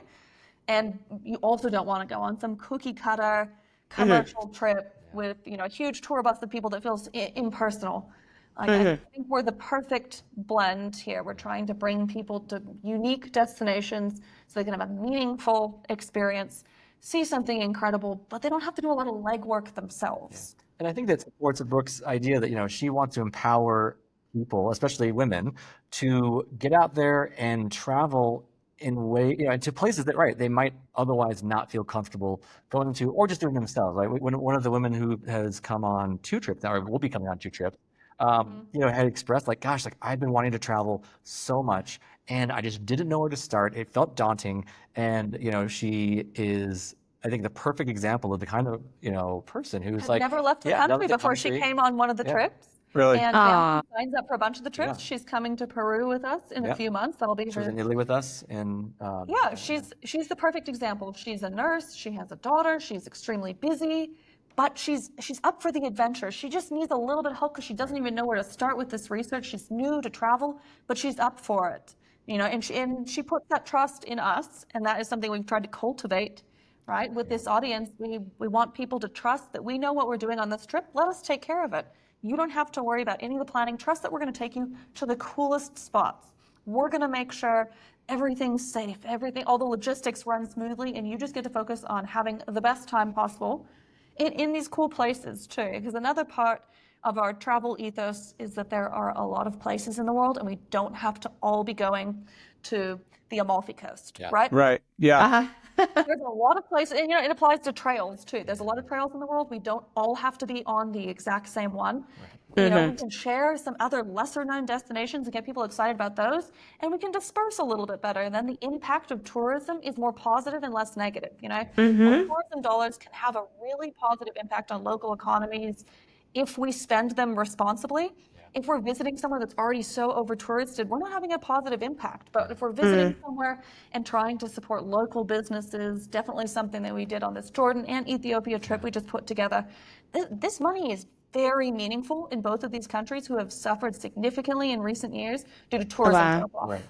and you also don't want to go on some cookie cutter commercial trip with a huge tour bus of people that feels impersonal. I think we're the perfect blend here. We're trying to bring people to unique destinations so they can have a meaningful experience, see something incredible, but they don't have to do a lot of legwork themselves. And I think that supports Brooke's idea that, she wants to empower people, especially women, to get out there and travel in to places that, right, they might otherwise not feel comfortable going to, or just doing themselves. Right? One of the women who has come on 2 trips now, or will be coming on 2 trips, had expressed gosh, I've been wanting to travel so much and I just didn't know where to start. It felt daunting. And, she is, I think, the perfect example of the kind of, person who's Never left the country before she came on one of the trips. Really? And now she signs up for a bunch of the trips. Yeah. She's coming to Peru with us in a few months. That'll be She was her. in Italy with us. And Yeah, she's the perfect example. She's a nurse. She has a daughter. She's extremely busy, but she's up for the adventure. She just needs a little bit of help because she doesn't even know where to start with this research. She's new to travel, but she's up for it. And she puts that trust in us, and that is something we've tried to cultivate. Right? With this audience, we want people to trust that we know what we're doing on this trip. Let us take care of it. You don't have to worry about any of the planning. Trust that we're going to take you to the coolest spots. We're going to make sure everything's safe, all the logistics run smoothly, and you just get to focus on having the best time possible in these cool places too. Because another part of our travel ethos is that there are a lot of places in the world, and we don't have to all be going to the Amalfi Coast, right? Right. Yeah. There's a lot of places, and it applies to trails too. There's a lot of trails in the world. We don't all have to be on the exact same one. We can share some other lesser known destinations and get people excited about those, and we can disperse a little bit better. And then the impact of tourism is more positive and less negative. Tourism dollars can have a really positive impact on local economies if we spend them responsibly. If we're visiting somewhere that's already so over touristed, we're not having a positive impact. But if we're visiting somewhere and trying to support local businesses, definitely something that we did on this Jordan and Ethiopia trip we just put together. This money is very meaningful in both of these countries who have suffered significantly in recent years due to tourism drop-off.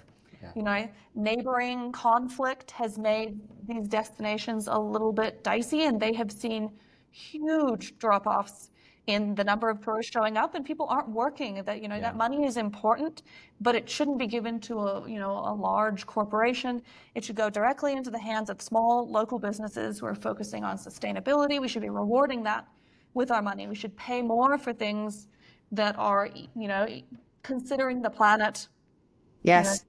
Right. Neighboring conflict has made these destinations a little bit dicey, and they have seen huge drop-offs in the number of tourists showing up, and people aren't working. That money is important, but it shouldn't be given to a large corporation. It should go directly into the hands of small local businesses who are focusing on sustainability. We should be rewarding that with our money. We should pay more for things that are considering the planet. Yes.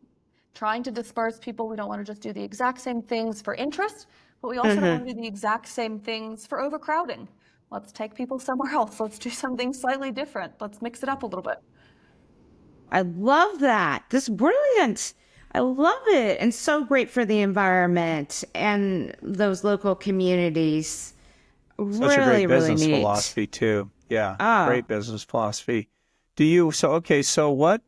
Trying to disperse people. We don't want to just do the exact same things for interest, but we also don't want to do the exact same things for overcrowding. Let's take people somewhere else. Let's do something slightly different. Let's mix it up a little bit. I love that. This is brilliant. I love it. And so great for the environment and those local communities. Such a great business philosophy too. Yeah. Great business philosophy. So what's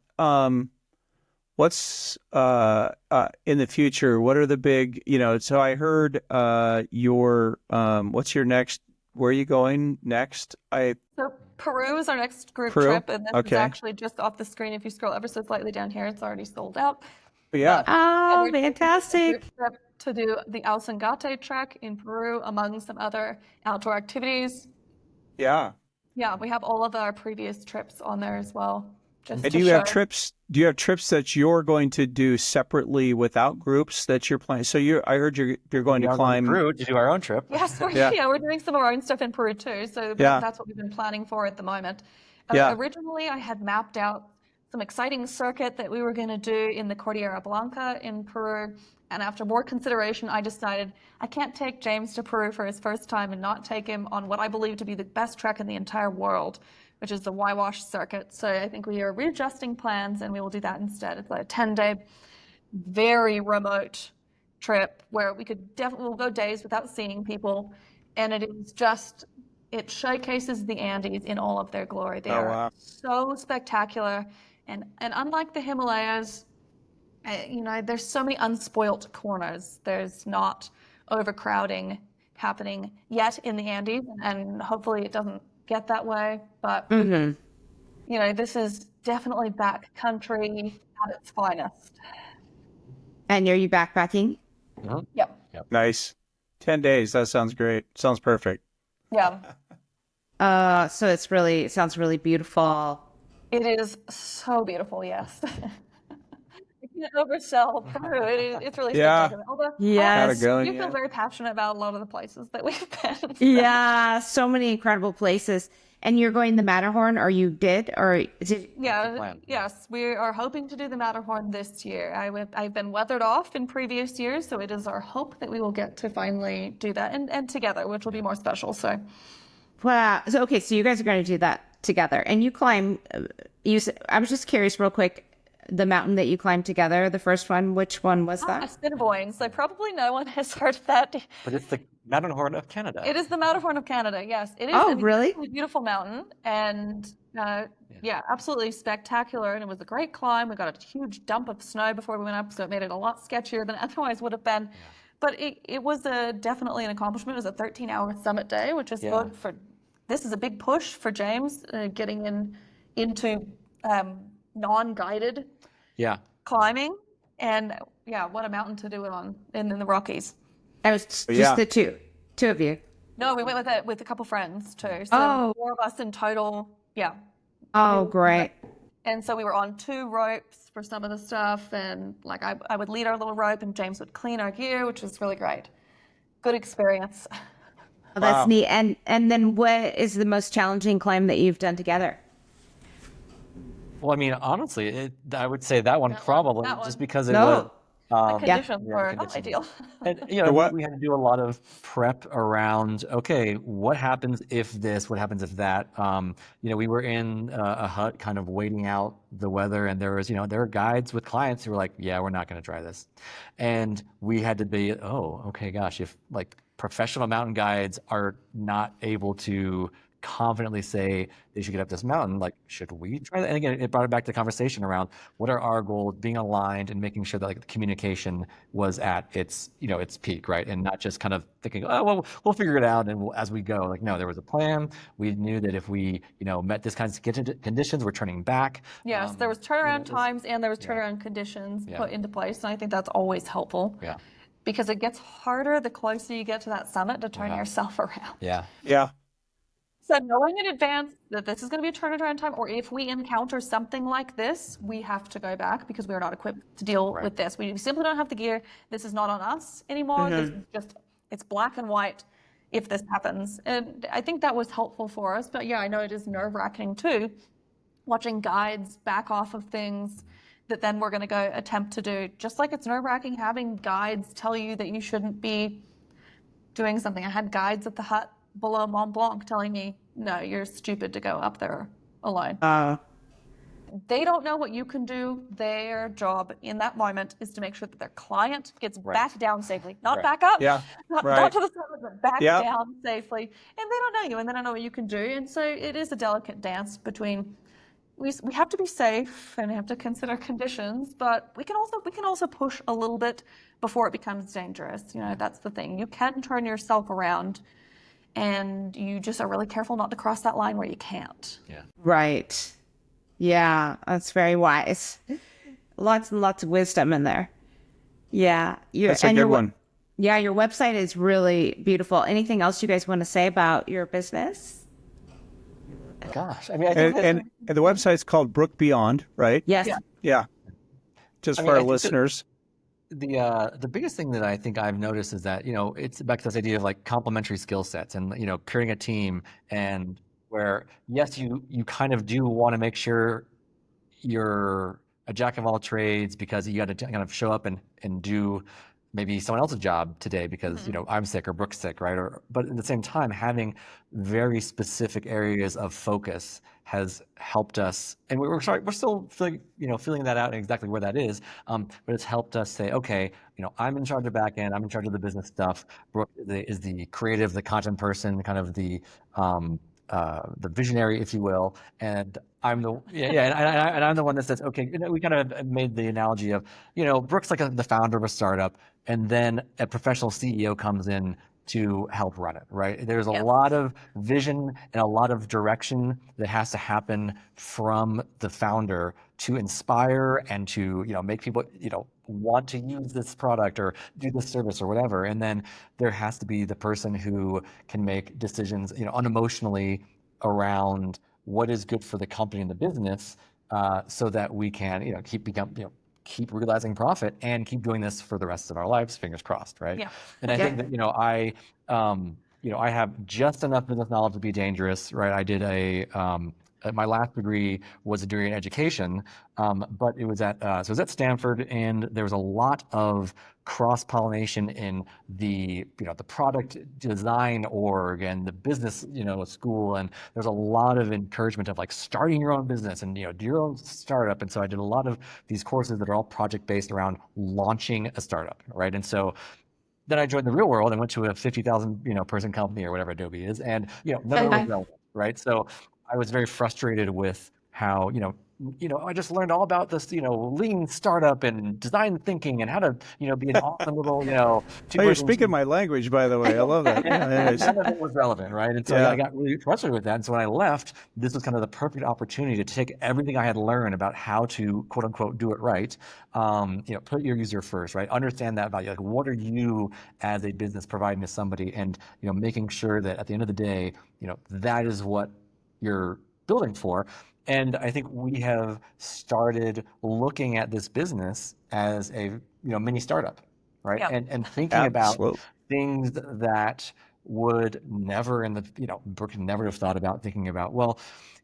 in the future? What are the big, so I heard what's your next, where are you going next? So Peru is our next group Peru? trip, and this is Okay. actually just off the screen. If you scroll ever so slightly down here, it's already sold out. Yeah. But Oh, we're taking a fantastic. group trip to do the Alsangate trek in Peru, among some other outdoor activities. Yeah. Yeah, we have all of our previous trips on there as well. Just And to do you show. have trips? Do you have trips that you're going to do separately without groups that you're planning? So I heard you're going We to are going climb. to Peru to do our own trip. Yes, Yeah. we're doing some of our own stuff in Peru too. So Yeah. that's what we've been planning for at the moment. Yeah. Originally, I had mapped out some exciting circuit that we were going to do in the Cordillera Blanca in Peru. And after more consideration, I decided I can't take James to Peru for his first time and not take him on what I believe to be the best trek in the entire world, which is the Waiwash circuit. So I think we are readjusting plans and we will do that instead. It's a 10-day, very remote trip where we could definitely, we'll go days without seeing people. And it is just, it showcases the Andes in all of their glory. They are wow. so spectacular. And unlike the Himalayas, there's so many unspoilt corners. There's not overcrowding happening yet in the Andes, and hopefully it doesn't get that way. But, this is definitely backcountry at its finest. And are you backpacking? Yep. Nice. 10 days. That sounds great. Sounds perfect. Yeah. So it sounds really beautiful. It is so beautiful, yes. I can't oversell Peru. It's really Yeah. spectacular. Although Yes. I Patagonia. do feel very passionate about a lot of the places that we've been. Yeah, so many incredible places. And you're going the Matterhorn, or you did, or did? Yeah, plan. yes, we are hoping to do the Matterhorn this year. I've been weathered off in previous years, so it is our hope that we will get to finally do that and together, which will be more special. So, Wow. So, okay, so you guys are going to do that together. And you climb, I was just curious real quick, the mountain that you climbed together, the first one, which one was that? Assiniboine. So probably no one has heard of that. But it's the Matterhorn of Canada. It is the Matterhorn of Canada. Yes, it is. Oh, an really? incredibly beautiful mountain, and yeah, absolutely spectacular. And it was a great climb. We got a huge dump of snow before we went up, so it made it a lot sketchier than it otherwise would have been. But it was definitely an accomplishment. It was a 13-hour summit day, which is good for. This is a big push for James getting into non-guided climbing, and what a mountain to do it on in the Rockies. That was just the two of you. No, we went with a couple friends too. So 4 of us in total. Yeah. Oh, great. And so we were on 2 ropes for some of the stuff, and like I would lead our little rope, and James would clean our gear, which was really great. Good experience. Oh, that's neat. And then what is the most challenging climb that you've done together? Well, I mean, honestly, I would say that one probably just because it No. was. The conditions were not ideal. And we had to do a lot of prep around, okay, what happens if this, what happens if that? We were in a hut kind of waiting out the weather, and there were guides with clients who were like, yeah, we're not going to try this. And we had to be, okay, gosh, if like professional mountain guides are not able to confidently say they should get up this mountain, like, should we try that? And again, it brought it back to the conversation around what are our goals, being aligned and making sure that like the communication was at its peak, right? And not just kind of thinking, oh, well, we'll figure it out and as we go. Like, no, there was a plan. We knew that if we, met this kinds of conditions, we're turning back. Yes, there was turnaround times and there was turnaround conditions put into place. And I think that's always helpful. Yeah. Because it gets harder the closer you get to that summit to turn yourself around. Yeah. Yeah. So knowing in advance that this is going to be a turnaround time, or if we encounter something like this, we have to go back because we are not equipped to deal with this. We simply don't have the gear. This is not on us anymore. This is just, it's black and white if this happens. And I think that was helpful for us. But yeah, I know it is nerve-wracking too, watching guides back off of things that then we're going to go attempt to do. Just like it's nerve-wracking having guides tell you that you shouldn't be doing something. I had guides at the hut below Mont Blanc telling me, no, you're stupid to go up there alone. They don't know what you can do. Their job in that moment is to make sure that their client gets back down safely, not back up, not to the summit, but back down safely. And they don't know you, and they don't know what you can do. And so it is a delicate dance between, we have to be safe and we have to consider conditions, but we can also push a little bit before it becomes dangerous. That's the thing. You can turn yourself around and you just are really careful not to cross that line where you can't. Yeah. Right. Yeah, that's very wise. Lots and lots of wisdom in there. Yeah. That's a good one. Yeah, your website is really beautiful. Anything else you guys want to say about your business? Gosh, I mean, I think And the website's called Brooke Beyond, right? Yes. Yeah. Yeah. Just I for mean, our I think listeners. the biggest thing that I think I've noticed is that, it's back to this idea of like complementary skill sets and, creating a team, and where, yes, you kind of do want to make sure you're a jack of all trades, because you got to kind of show up and do maybe someone else's job today because I'm sick or Brooke's sick, right? But at the same time, having very specific areas of focus has helped us, and we're still feeling that out and exactly where that is. But it's helped us say, okay, I'm in charge of back end, I'm in charge of the business stuff. Brooke is the creative, the content person, kind of the visionary, if you will, and I'm the and I'm the one that says, okay, we kind of made the analogy of, Brooke's like the founder of a startup, and then a professional CEO comes in to help run it, right? There's a lot of vision and a lot of direction that has to happen from the founder to inspire and to, make people, want to use this product or do this service or whatever. And then there has to be the person who can make decisions, unemotionally around what is good for the company and the business, so that we can, keep realizing profit and keep doing this for the rest of our lives, fingers crossed, right? Yeah. And I think that, I have just enough business knowledge to be dangerous, right? I did my last degree was a degree in education, but it was at Stanford, and there was a lot of cross-pollination in the product design org and the business school, and there's a lot of encouragement of like starting your own business and do your own startup. And so I did a lot of these courses that are all project based around launching a startup, right? And so then I joined the real world and went to a 50,000 person company or whatever Adobe is, and none of it was relevant, right? So I was very frustrated with how I just learned all about this lean startup and design thinking and how to be an awesome little Oh, you're speaking my language, by the way. I love that. None of it was relevant, right? And so I got really frustrated with that. And so when I left, this was kind of the perfect opportunity to take everything I had learned about how to quote unquote do it right. Put your user first, right? Understand that value. Like, what are you as a business providing to somebody, and making sure that at the end of the day, that is what you're building for. And I think we have started looking at this business as a mini startup, right? Yeah. And thinking about things that would never Brooke never have thought about, thinking about, well,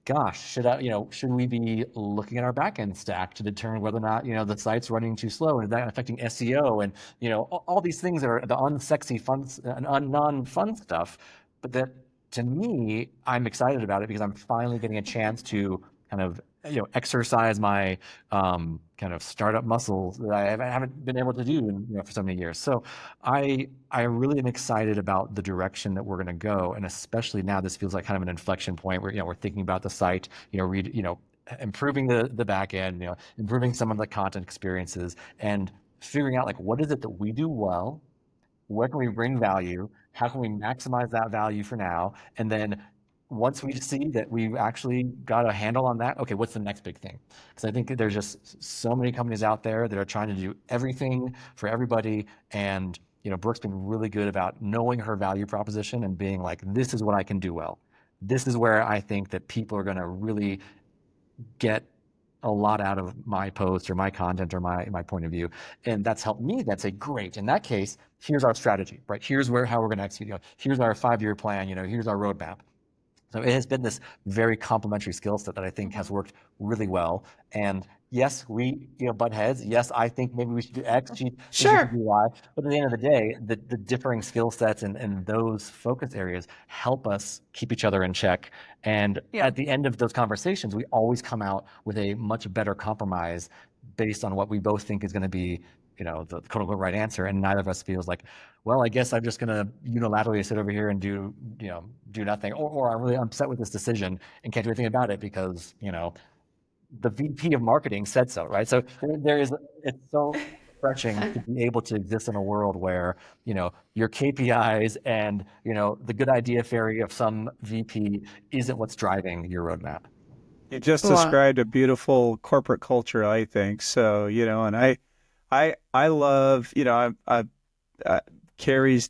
gosh, should we be looking at our backend stack to determine whether or not the site's running too slow, and is that affecting SEO, and all these things that are the unsexy fun non-fun stuff, but that, to me, I'm excited about it because I'm finally getting a chance to kind of exercise my kind of startup muscles that I haven't been able to do for so many years. So I really am excited about the direction that we're going to go, and especially now this feels like kind of an inflection point where we're thinking about the site, improving the back end, improving some of the content experiences, and figuring out like what is it that we do well, where can we bring value, how can we maximize that value for now, and then once we see that we've actually got a handle on that, okay, what's the next big thing? Because I think there's just so many companies out there that are trying to do everything for everybody, and Brooke's been really good about knowing her value proposition and being like, this is what I can do well. This is where I think that people are going to really get a lot out of my post or my content or my point of view. And that's helped me. That's a great, in that case, here's our strategy, right? Here's how we're going to execute. Here's our 5-year plan, here's our roadmap. So it has been this very complementary skill set that I think has worked really well. And yes, we butt heads. Yes, I think maybe we should do X, she should do Y. But at the end of the day, the differing skill sets and those focus areas help us keep each other in check. And at the end of those conversations, we always come out with a much better compromise based on what we both think is going to be the quote unquote right answer, and neither of us feels like, well, I guess I'm just gonna unilaterally sit over here and do nothing, or I'm really upset with this decision and can't do anything about it because the VP of marketing said so, right? So it's so refreshing to be able to exist in a world where, your KPIs and, the good idea fairy of some VP isn't what's driving your roadmap. You just Well, described a beautiful corporate culture, I think. So, and I love, Carrie's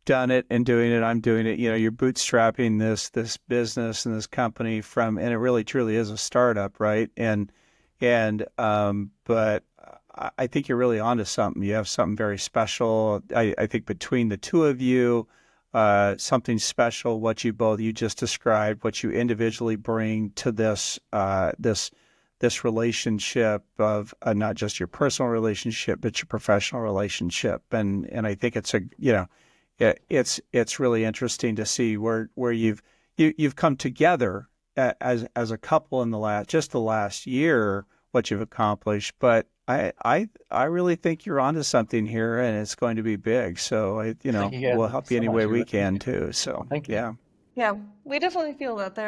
done it and doing it. I'm doing it. You're bootstrapping this business and this company and it really truly is a startup, right? But I think you're really onto something. You have something very special. I think between the two of you, something special. What you just described, what you individually bring to this relationship of not just your personal relationship, but your professional relationship. And I think it's really interesting to see where you've come together as a couple in the last year, what you've accomplished. But I really think you're onto something here, and it's going to be big. So we'll help you any way we can too. So Thank you. yeah. Yeah, we definitely feel that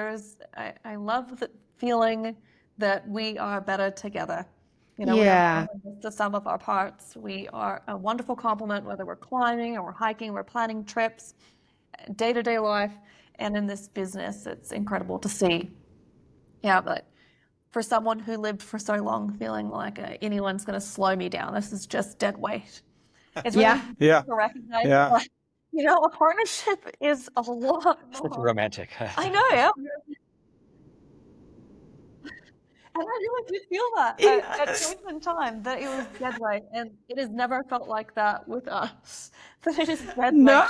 I love the feeling that we are better together. We Yeah. are more than just the sum of our parts. We are a wonderful complement, whether we're climbing or we're hiking, we're planning trips, day-to-day life, and in this business, it's incredible to see. Yeah, but for someone who lived for so long feeling like anyone's going to slow me down, this is just dead weight. It's really Yeah. Yeah. to recognize Yeah. that, a partnership is a lot Such a more. romantic. I know, yeah. And I really did feel that at points in time that it was dead weight, and it has never felt like that with us. That it is dead weight. No.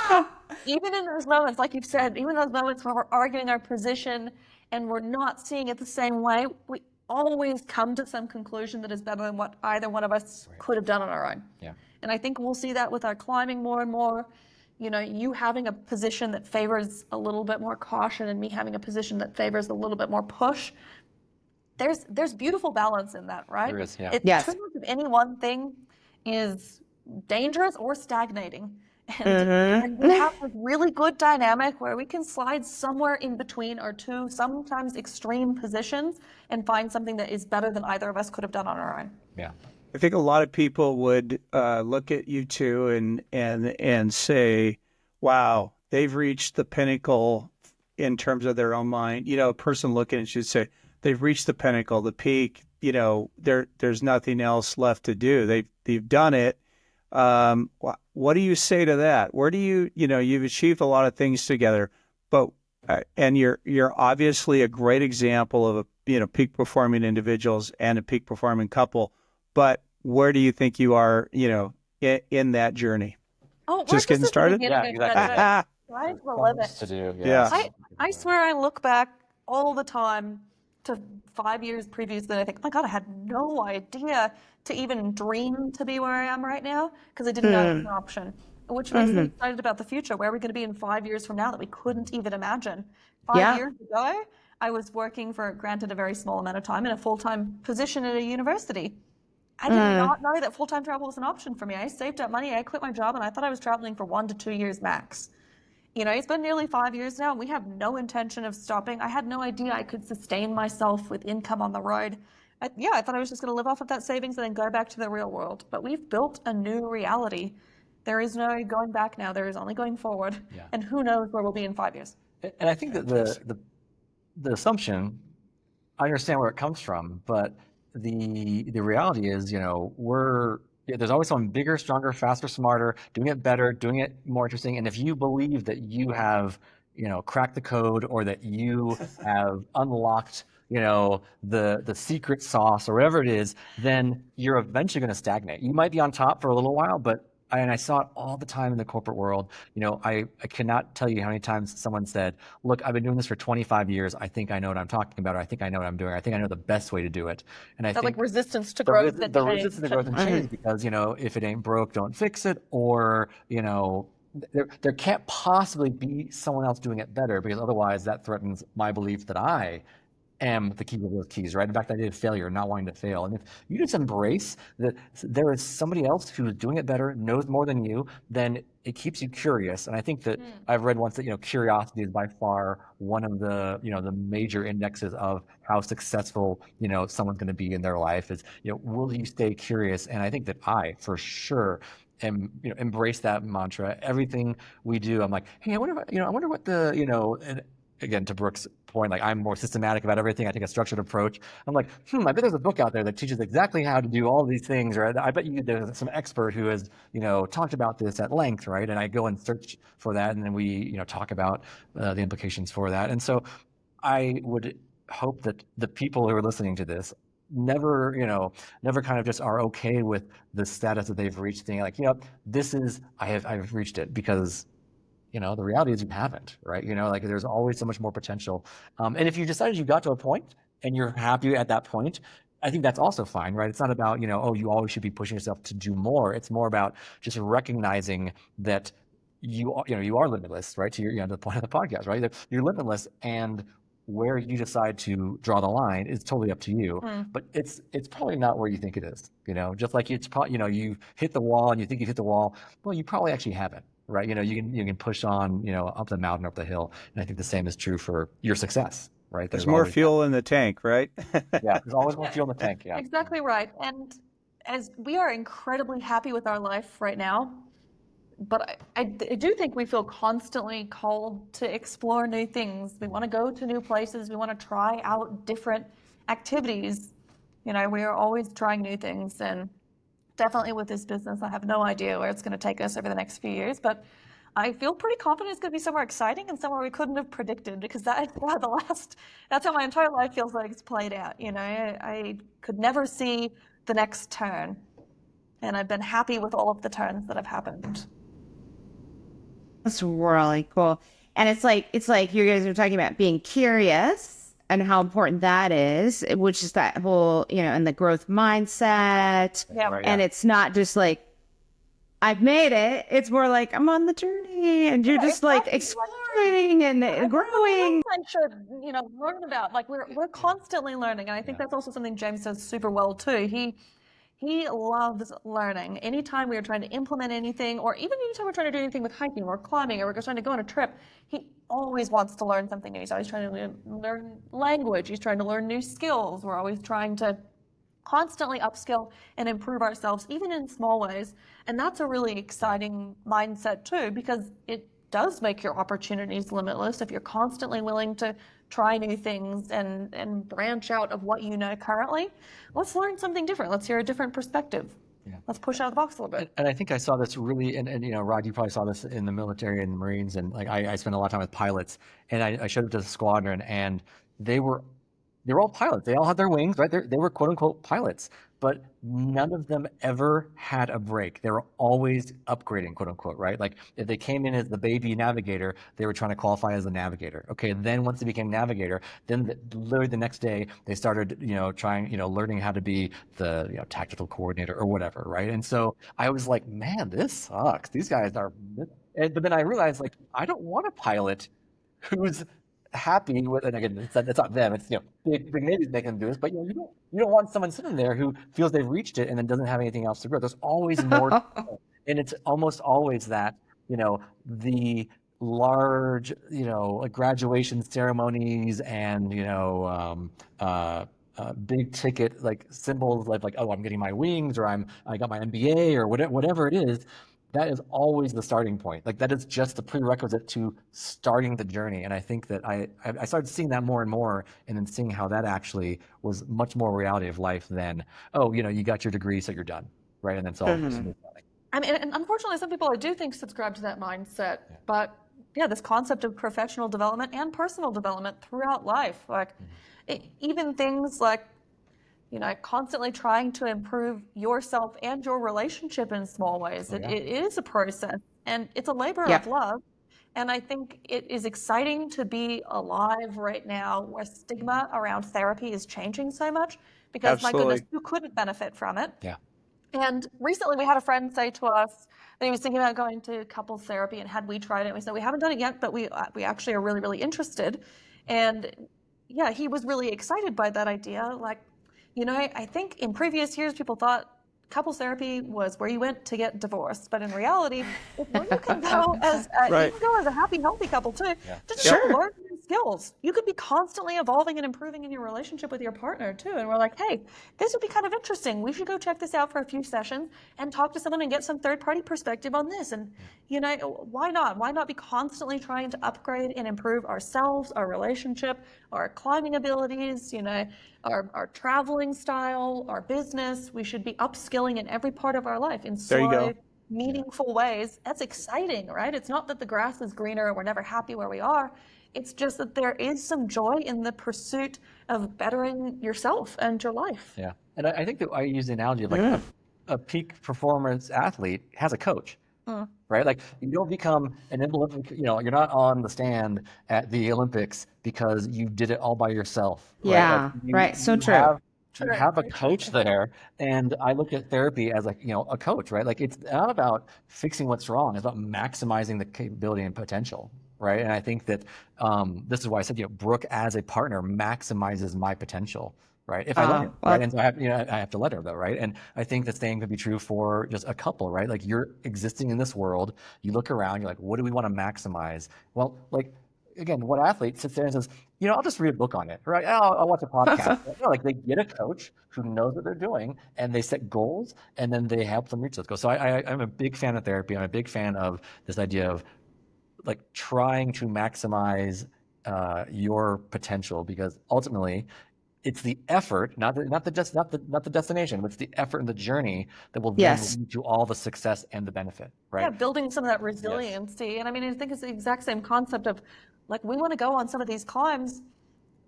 Even in those moments, like you've said, even those moments where we're arguing our position and we're not seeing it the same way, we always come to some conclusion that is better than what either one of us could have done on our own. Yeah. And I think we'll see that with our climbing more and more. You having a position that favors a little bit more caution and me having a position that favors a little bit more push. There's beautiful balance in that, right? There is, yeah. Yes. Too much of any one thing is dangerous or stagnating. And we have a really good dynamic where we can slide somewhere in between our two, sometimes extreme positions, and find something that is better than either of us could have done on our own. Yeah. I think a lot of people would look at you two and say, "Wow, they've reached the pinnacle in terms of their own mind." A person looking at you should say, "They've reached the pinnacle, the peak. There's nothing else left to do. They've done it." What do you say to that? Where do you've achieved a lot of things together, but and you're obviously a great example of peak performing individuals and a peak performing couple. But where do you think you are, in that journey? Oh, Just getting started? Yeah, exactly. Right, the limit. To do. Yeah. I swear I look back all the time to 5 years previously, and I think, oh my God, I had no idea to even dream to be where I am right now because I didn't know it was an option, which makes me excited about the future. Where are we going to be in 5 years from now that we couldn't even imagine? Five years ago, I was working for, granted, a very small amount of time in a full-time position at a university. I did not know that full-time travel was an option for me. I saved up money, I quit my job, and I thought I was traveling for 1 to 2 years max. It's been nearly 5 years now, and we have no intention of stopping. I had no idea I could sustain myself with income on the road. I thought I was just going to live off of that savings and then go back to the real world. But we've built a new reality. There is no going back now. There is only going forward. Yeah. And who knows where we'll be in 5 years. And I think that the assumption, I understand where it comes from, but the reality is, there's always someone bigger, stronger, faster, smarter, doing it better, doing it more interesting. And if you believe that you have, cracked the code or that you have unlocked, the secret sauce or whatever it is, then you're eventually going to stagnate. You might be on top for a little while, but I saw it all the time in the corporate world. I cannot tell you how many times someone said, look, I've been doing this for 25 years. I think I know what I'm talking about, or I think I know what I'm doing. I think I know the best way to do it. And I think like resistance to growth and change. Resistance to growth and change, because, if it ain't broke, don't fix it. Or, there can't possibly be someone else doing it better, because otherwise that threatens my belief that I am the key to those keys, right? The fact that I did failure, not wanting to fail. And if you just embrace that there is somebody else who's doing it better, knows more than you, then it keeps you curious. And I think that I've read once that, curiosity is by far one of the, the major indexes of how successful, someone's going to be in their life is, will you stay curious? And I think that I, for sure, embrace that mantra. Everything we do, I'm like, hey, I wonder what the, and again, to Brooke's point, like I'm more systematic about everything. I take a structured approach. I'm like, I bet there's a book out there that teaches exactly how to do all these things, or I bet there's some expert who has, talked about this at length, right? And I go and search for that, and then we, talk about the implications for that. And so I would hope that the people who are listening to this never kind of just are okay with the status that they've reached, thinking like, I've reached it, because the reality is you haven't, right? Like there's always so much more potential. And if you decided you got to a point and you're happy at that point, I think that's also fine, right? It's not about, you always should be pushing yourself to do more. It's more about just recognizing that you are limitless, right? To your, the point of the podcast, right? You're limitless, and where you decide to draw the line is totally up to you. But it's probably not where you think it is, just like it's probably, you hit the wall and you think you hit the wall. Well, you probably actually haven't, right? You can push on, up the mountain, up the hill. And I think the same is true for your success, right? There's more fuel in the tank, right? Yeah, there's always more fuel in the tank. Yeah, exactly right. And as we are incredibly happy with our life right now, but I do think we feel constantly called to explore new things. We want to go to new places. We want to try out different activities. We are always trying new things. And definitely with this business, I have no idea where it's going to take us over the next few years. But I feel pretty confident it's going to be somewhere exciting and somewhere we couldn't have predicted, because that's how my entire life feels like it's played out. I could never see the next turn. And I've been happy with all of the turns that have happened. That's really cool. And it's like you guys are talking about being curious and how important that is, which is that whole, and the growth mindset. Yeah. Right, and it's not just like, I've made it. It's more like, I'm on the journey, and you're just like exploring and growing. I should, learn about, like we're constantly learning. And I think that's also something James does super well too. He loves learning. Anytime we are trying to implement anything, or even anytime we're trying to do anything with hiking or climbing, or we're trying to go on a trip, he always wants to learn something new. He's always trying to learn language. He's trying to learn new skills. We're always trying to constantly upskill and improve ourselves, even in small ways. And that's a really exciting mindset too, because it does make your opportunities limitless if you're constantly willing to try new things and branch out of what you know currently. Let's learn something different. Let's hear a different perspective. Yeah. Let's push out of the box a little bit. And I think I saw this really, and Rod, you probably saw this in the military and the Marines, and like I spent a lot of time with pilots, and I showed up to the squadron, and they were all pilots. They all had their wings, right? They were quote unquote pilots, but none of them ever had a break. They were always upgrading, quote unquote, right? Like if they came in as the baby navigator, they were trying to qualify as a navigator. Okay, then once they became navigator, then literally the next day they started, learning how to be the tactical coordinator or whatever, right? And so I was like, man, this sucks. These guys are. But then I realized, like, I don't want a pilot who's happy with, and again, it's not them. It's big navies making them do this, but you don't want someone sitting there who feels they've reached it and then doesn't have anything else to grow. There's always more, and it's almost always that the large like graduation ceremonies and big ticket like symbols like oh, I'm getting my wings, or I got my MBA, or whatever it is. That is always the starting point. Like that is just the prerequisite to starting the journey. And I think that I started seeing that more and more, and then seeing how that actually was much more reality of life than, oh, you got your degree, so you're done, right? And then it's all smooth sailing. I mean, and unfortunately, some people I do think subscribe to that mindset. Yeah. But yeah, this concept of professional development and personal development throughout life, like even things like, constantly trying to improve yourself and your relationship in small ways. Oh, yeah. It is a process, and it's a labor of love. And I think it is exciting to be alive right now, where stigma around therapy is changing so much, because my goodness, who couldn't benefit from it? Yeah. And recently we had a friend say to us that he was thinking about going to couples therapy, and had we tried it? We said, we haven't done it yet, but we actually are really, really interested. And yeah, he was really excited by that idea. Like, I think in previous years, people thought couples therapy was where you went to get divorced, but in reality, it's where you can go as you can go as a happy, healthy couple too, to just learn new skills. You could be constantly evolving and improving in your relationship with your partner too. And we're like, hey, this would be kind of interesting. We should go check this out for a few sessions and talk to someone and get some third-party perspective on this. And why not? Why not be constantly trying to upgrade and improve ourselves, our relationship, our climbing abilities, our traveling style, our business? We should be upskilling in every part of our life in slow, meaningful ways. That's exciting, right? It's not that the grass is greener and we're never happy where we are. It's just that there is some joy in the pursuit of bettering yourself and your life. Yeah. And I think that I use the analogy of like a peak performance athlete has a coach. Right? Like you don't become an Olympic, you're not on the stand at the Olympics because you did it all by yourself. Right? Yeah, Like right. So true. You have a coach there. And I look at therapy as like, a coach, right? Like it's not about fixing what's wrong. It's about maximizing the capability and potential. Right. And I think that this is why I said, Brooke as a partner maximizes my potential. Right. If I let her, right. And so I have to let her though. Right. And I think the same could be true for just a couple, right? Like you're existing in this world, you look around, you're like, what do we want to maximize? Well, like, again, what athlete sits there and says, I'll just read a book on it, right? I'll watch a podcast. Like they get a coach who knows what they're doing and they set goals and then they help them reach those goals. So I'm a big fan of therapy. I'm a big fan of this idea of like trying to maximize your potential, because ultimately it's the effort, not the destination, but it's the effort and the journey that will then lead to all the success and the benefit, right? Yeah, building some of that resiliency. And I mean, I think it's the exact same concept of like, we want to go on some of these climbs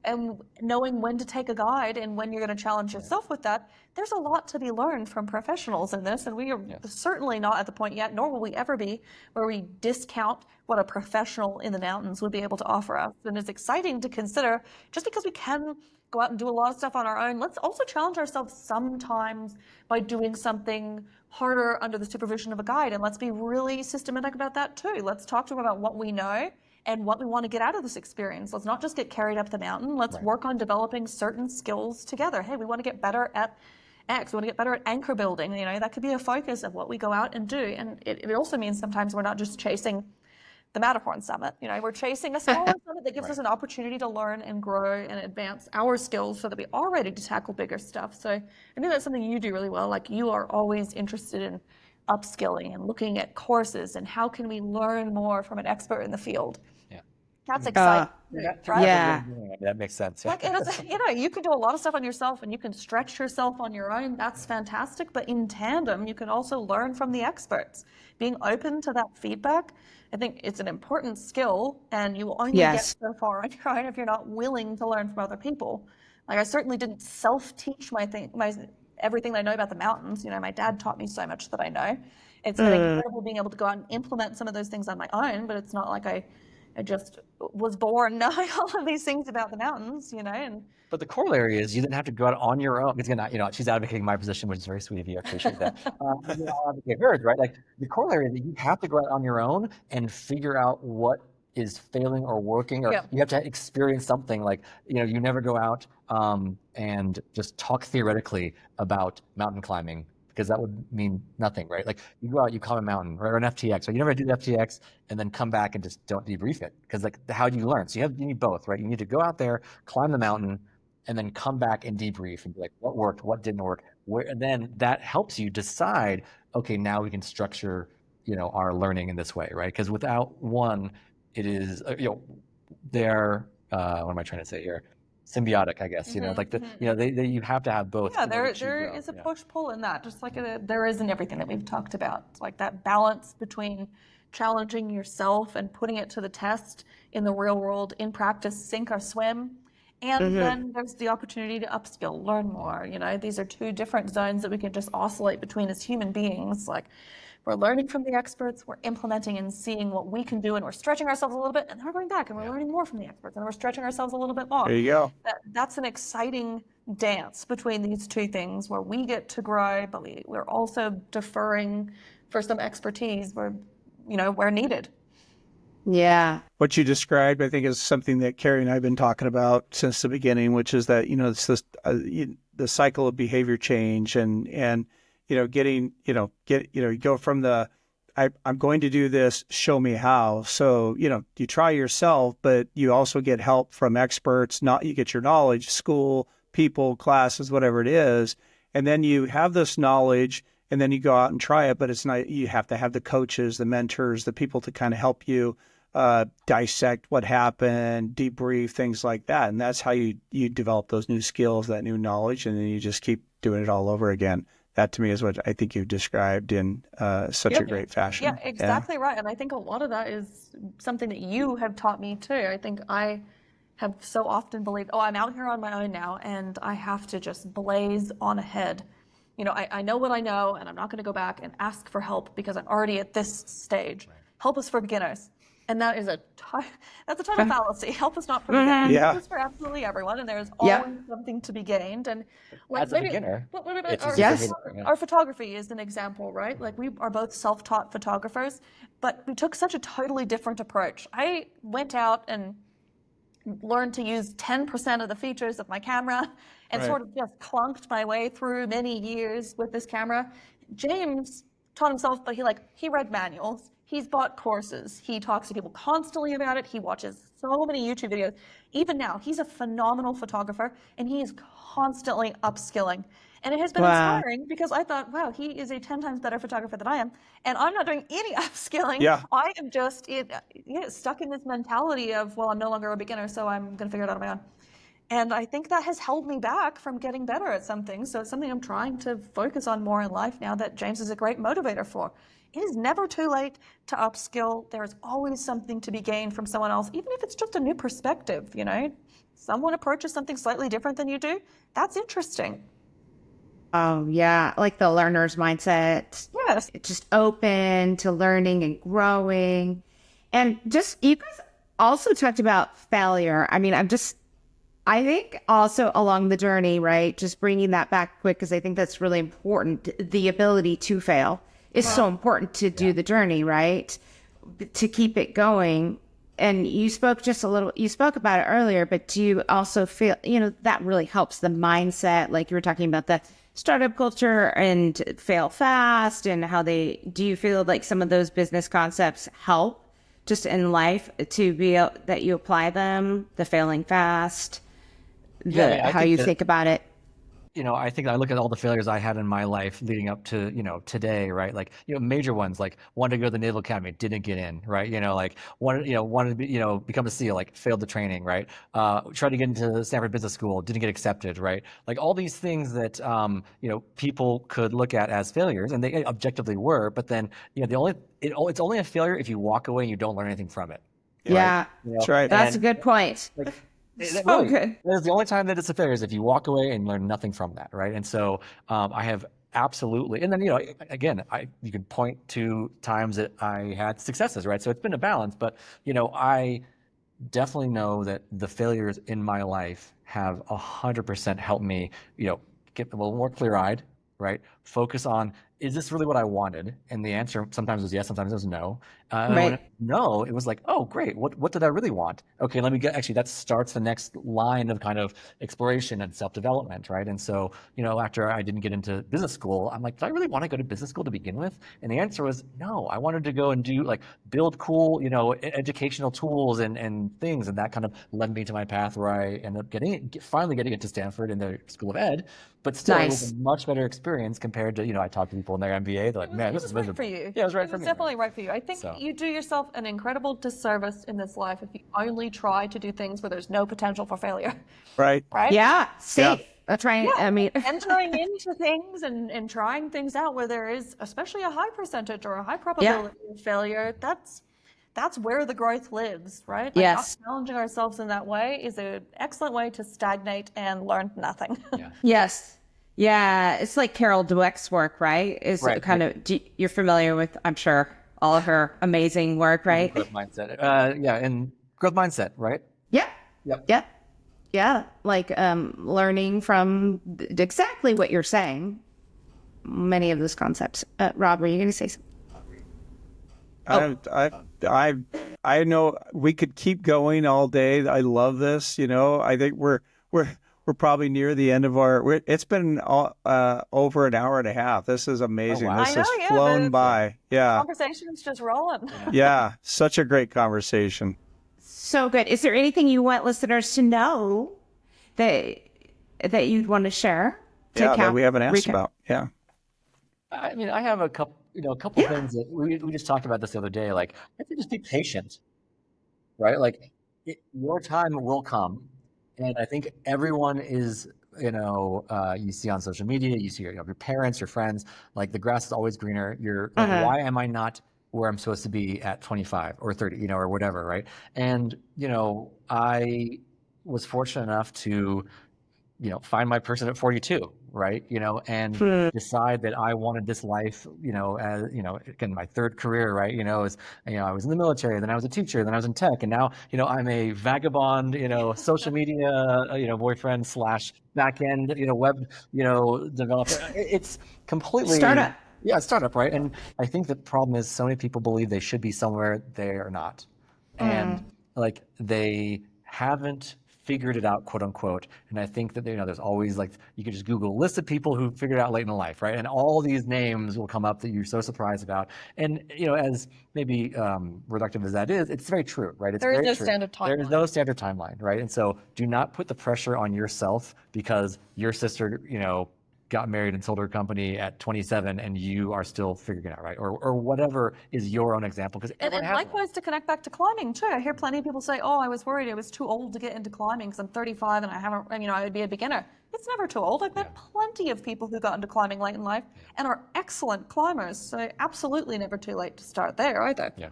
and knowing when to take a guide and when you're going to challenge yourself with that. There's a lot to be learned from professionals in this, and we are certainly not at the point yet, nor will we ever be, where we discount what a professional in the mountains would be able to offer us. And it's exciting to consider, just because we can go out and do a lot of stuff on our own, let's also challenge ourselves sometimes by doing something harder under the supervision of a guide. And let's be really systematic about that too. Let's talk to them about what we know and what we want to get out of this experience. Let's not just get carried up the mountain. Let's work on developing certain skills together. Hey, we want to get better at X. We want to get better at anchor building. That could be a focus of what we go out and do. And it also means sometimes we're not just chasing the Matterhorn summit. We're chasing a smaller summit that gives us an opportunity to learn and grow and advance our skills so that we are ready to tackle bigger stuff. So I think that's something you do really well. Like, you are always interested in upskilling and looking at courses and how can we learn more from an expert in the field. That's exciting. Yeah. That makes sense. Like, you can do a lot of stuff on yourself and you can stretch yourself on your own. That's fantastic. But in tandem, you can also learn from the experts. Being open to that feedback, I think it's an important skill, and you will only get so far on your own if you're not willing to learn from other people. Like, I certainly didn't self-teach everything that I know about the mountains. My dad taught me so much that I know. It's been incredible being able to go out and implement some of those things on my own, but it's not like I just was born knowing all of these things about the mountains, But the corollary is you didn't have to go out on your own. Because she's advocating my position, which is very sweet of you. I appreciate that. I'll advocate hers, right? Like, the corollary is that you have to go out on your own and figure out what is failing or working, or you have to experience something. Like, you never go out and just talk theoretically about mountain climbing, because that would mean nothing, right? Like, you go out, you climb a mountain, right, or an FTX, or you never do the FTX and then come back and just don't debrief it, because like, how do you learn? So you need both, right? You need to go out there, climb the mountain, and then come back and debrief and be like, what worked, what didn't work, and then that helps you decide, okay, now we can structure, our learning in this way, right? Because without one, it is, they're, what am I trying to say here? Symbiotic, I guess. Like you have to have both. Yeah, there is a push-pull in that, just like there is in everything that we've talked about. It's like that balance between challenging yourself and putting it to the test in the real world, in practice, sink or swim. And then there's the opportunity to upskill, learn more. These are two different zones that we can just oscillate between as human beings. Like, we're learning from the experts, we're implementing and seeing what we can do, and we're stretching ourselves a little bit, and then we're going back and we're learning more from the experts, and we're stretching ourselves a little bit more. There you go. That's an exciting dance between these two things, where we get to grow, but we're also deferring for some expertise where needed. Yeah. What you described, I think, is something that Carrie and I have been talking about since the beginning, which is that, it's this, the cycle of behavior change and, getting, you go from the, I'm going to do this, show me how. So, you try yourself, but you also get help from experts, you get your knowledge, school, people, classes, whatever it is. And then you have this knowledge and then you go out and try it, but it's not, you have to have the coaches, the mentors, the people to kind of help you dissect what happened, debrief, things like that. And that's how you develop those new skills, that new knowledge, and then you just keep doing it all over again. That to me is what I think you've described in such a great fashion. Yeah, exactly right. And I think a lot of that is something that you have taught me too. I think I have so often believed, I'm out here on my own now and I have to just blaze on ahead. I know what I know and I'm not going to go back and ask for help because I'm already at this stage. Right. Help is for beginners. And that is that's a total fallacy. Help is not for beginners. Yeah. Help is for absolutely everyone, and there is always something to be gained. And as a beginner, our photography is an example, right? Like we are both self-taught photographers, but we took such a totally different approach. I went out and learned to use 10% of the features of my camera and sort of just clunked my way through many years with this camera. James taught himself, but he read manuals. He's bought courses. He talks to people constantly about it. He watches so many YouTube videos. Even now, he's a phenomenal photographer, and he is constantly upskilling. And it has been inspiring because I thought, wow, he is a 10 times better photographer than I am. And I'm not doing any upskilling. Yeah. I am just stuck in this mentality of, well, I'm no longer a beginner, so I'm going to figure it out on my own. And I think that has held me back from getting better at some things. So it's something I'm trying to focus on more in life now that James is a great motivator for. It is never too late to upskill. There is always something to be gained from someone else, even if it's just a new perspective, Someone approaches something slightly different than you do. That's interesting. Oh, yeah. Like the learner's mindset. Yes. It's just open to learning and growing. And just, you guys also talked about failure. I mean, I think also along the journey, right? Just bringing that back quick, because I think that's really important. The ability to fail is so important to do the journey, right? To keep it going. And you spoke about it earlier, but do you also feel, that really helps the mindset? Like you were talking about the startup culture and fail fast and do you feel like some of those business concepts help just in life to be that you apply them, the failing fast, how you think about it? I think I look at all the failures I had in my life leading up to, today, right? Like, major ones, like wanted to go to the Naval Academy, didn't get in, right? Wanted to be, become a SEAL, like failed the training, right? Tried to get into the Stanford Business School, didn't get accepted, right? Like all these things that, people could look at as failures, and they objectively were, but then, it's only a failure if you walk away and you don't learn anything from it. Yeah, right? That's right. That's a good point. Good. That is the only time that it's a failure is if you walk away and learn nothing from that, right? And so I have absolutely, and then again, you can point to times that I had successes, right? So it's been a balance, but I definitely know that the failures in my life have 100% helped me, get a little more clear-eyed, right? Focus on, is this really what I wanted? And the answer sometimes was yes, sometimes it was no. When no, it was like, oh, great. What did I really want? Okay, let me that starts the next line of kind of exploration and self-development, right? And so, after I didn't get into business school, I'm like, did I really want to go to business school to begin with? And the answer was no. I wanted to go and do build cool, educational tools and things. And that kind of led me to my path where I ended up finally getting into Stanford in the School of Ed. But still, It was a much better experience compared to, I talked to people in their MBA. They're like, man, this is right for you. Yeah, it was right for me. It's definitely right for you. I think you do yourself an incredible disservice in this life if you only try to do things where there's no potential for failure. Right. Right? Yeah. Safe. Yeah. That's right. Yeah. I mean, entering into things and trying things out where there is especially a high percentage or a high probability of failure, that's where the growth lives, right? Yes. Not challenging ourselves in that way is an excellent way to stagnate and learn nothing. Yeah. Yes. Yeah. It's like Carol Dweck's work, right? You're familiar with, I'm sure, all of her amazing work, right? Growth mindset. And growth mindset, right? Yeah. Yep. Yeah. Yeah. Like learning from exactly what you're saying. Many of those concepts. Rob, are you going to say something? I know we could keep going all day. I love this. I think we're probably near the end of it's been over an hour and a half. This is amazing. wow. This I know, has yeah, flown by. Yeah. Conversation's just rolling. Yeah. Such a great conversation. So good. Is there anything you want listeners to know that you'd want to share? That we haven't asked about. Yeah. I mean, I have a couple things that we just talked about this the other day. Like, I think just be patient, right? Like, your time will come, and I think everyone is, you see on social media, you see your parents, your friends, like the grass is always greener. You're like, why am I not where I'm supposed to be at 25 or 30, or whatever, right? And I was fortunate enough to find my person at 42, right? And decide that I wanted this life, as, again, my third career, right? I was in the military, then I was a teacher, then I was in tech, and now, I'm a vagabond, social media, boyfriend / back-end, web, developer. It's completely Startup. Yeah, startup, right? And I think the problem is so many people believe they should be somewhere they are not. And like they haven't figured it out, quote unquote. And I think that, there's always like, you can just Google a list of people who figured it out late in life, right? And all these names will come up that you're so surprised about. And, as maybe reductive as that is, it's very true, right? There is no standard timeline. There is no standard timeline, right? And so do not put the pressure on yourself because your sister, got married and sold her company at 27 and you are still figuring it out, right? Or whatever is your own example. Because and likewise, to connect back to climbing too, I hear plenty of people say, "Oh, I was worried I was too old to get into climbing because I'm 35 and I haven't, I would be a beginner." It's never too old. I've met plenty of people who got into climbing late in life and are excellent climbers. So absolutely never too late to start there either. Yeah.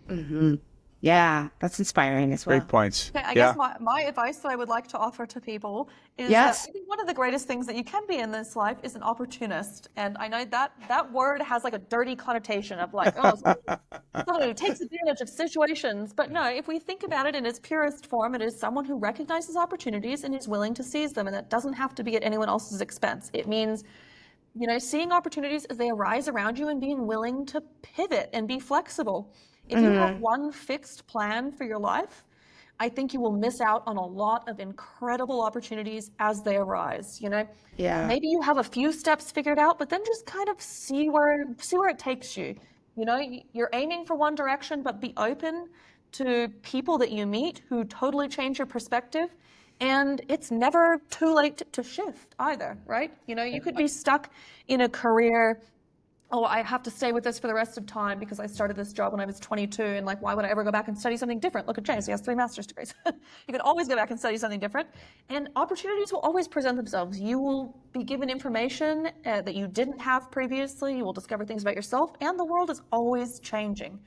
Mm-hmm. Yeah, that's inspiring as well. Great points. Okay, I guess my advice that I would like to offer to people is that I think one of the greatest things that you can be in this life is an opportunist. And I know that word has like a dirty connotation of like, someone who takes advantage of situations. But no, if we think about it in its purest form, it is someone who recognizes opportunities and is willing to seize them. And that doesn't have to be at anyone else's expense. It means, seeing opportunities as they arise around you and being willing to pivot and be flexible. If you have one fixed plan for your life, I think you will miss out on a lot of incredible opportunities as they arise. Yeah. Maybe you have a few steps figured out, but then just kind of see where it takes you. You're aiming for one direction, but be open to people that you meet who totally change your perspective. And it's never too late to shift either, right? You could be stuck in a career. Oh, I have to stay with this for the rest of time because I started this job when I was 22 and like, why would I ever go back and study something different? Look at James, he has 3 master's degrees. You can always go back and study something different and opportunities will always present themselves. You will be given information that you didn't have previously. You will discover things about yourself and the world is always changing.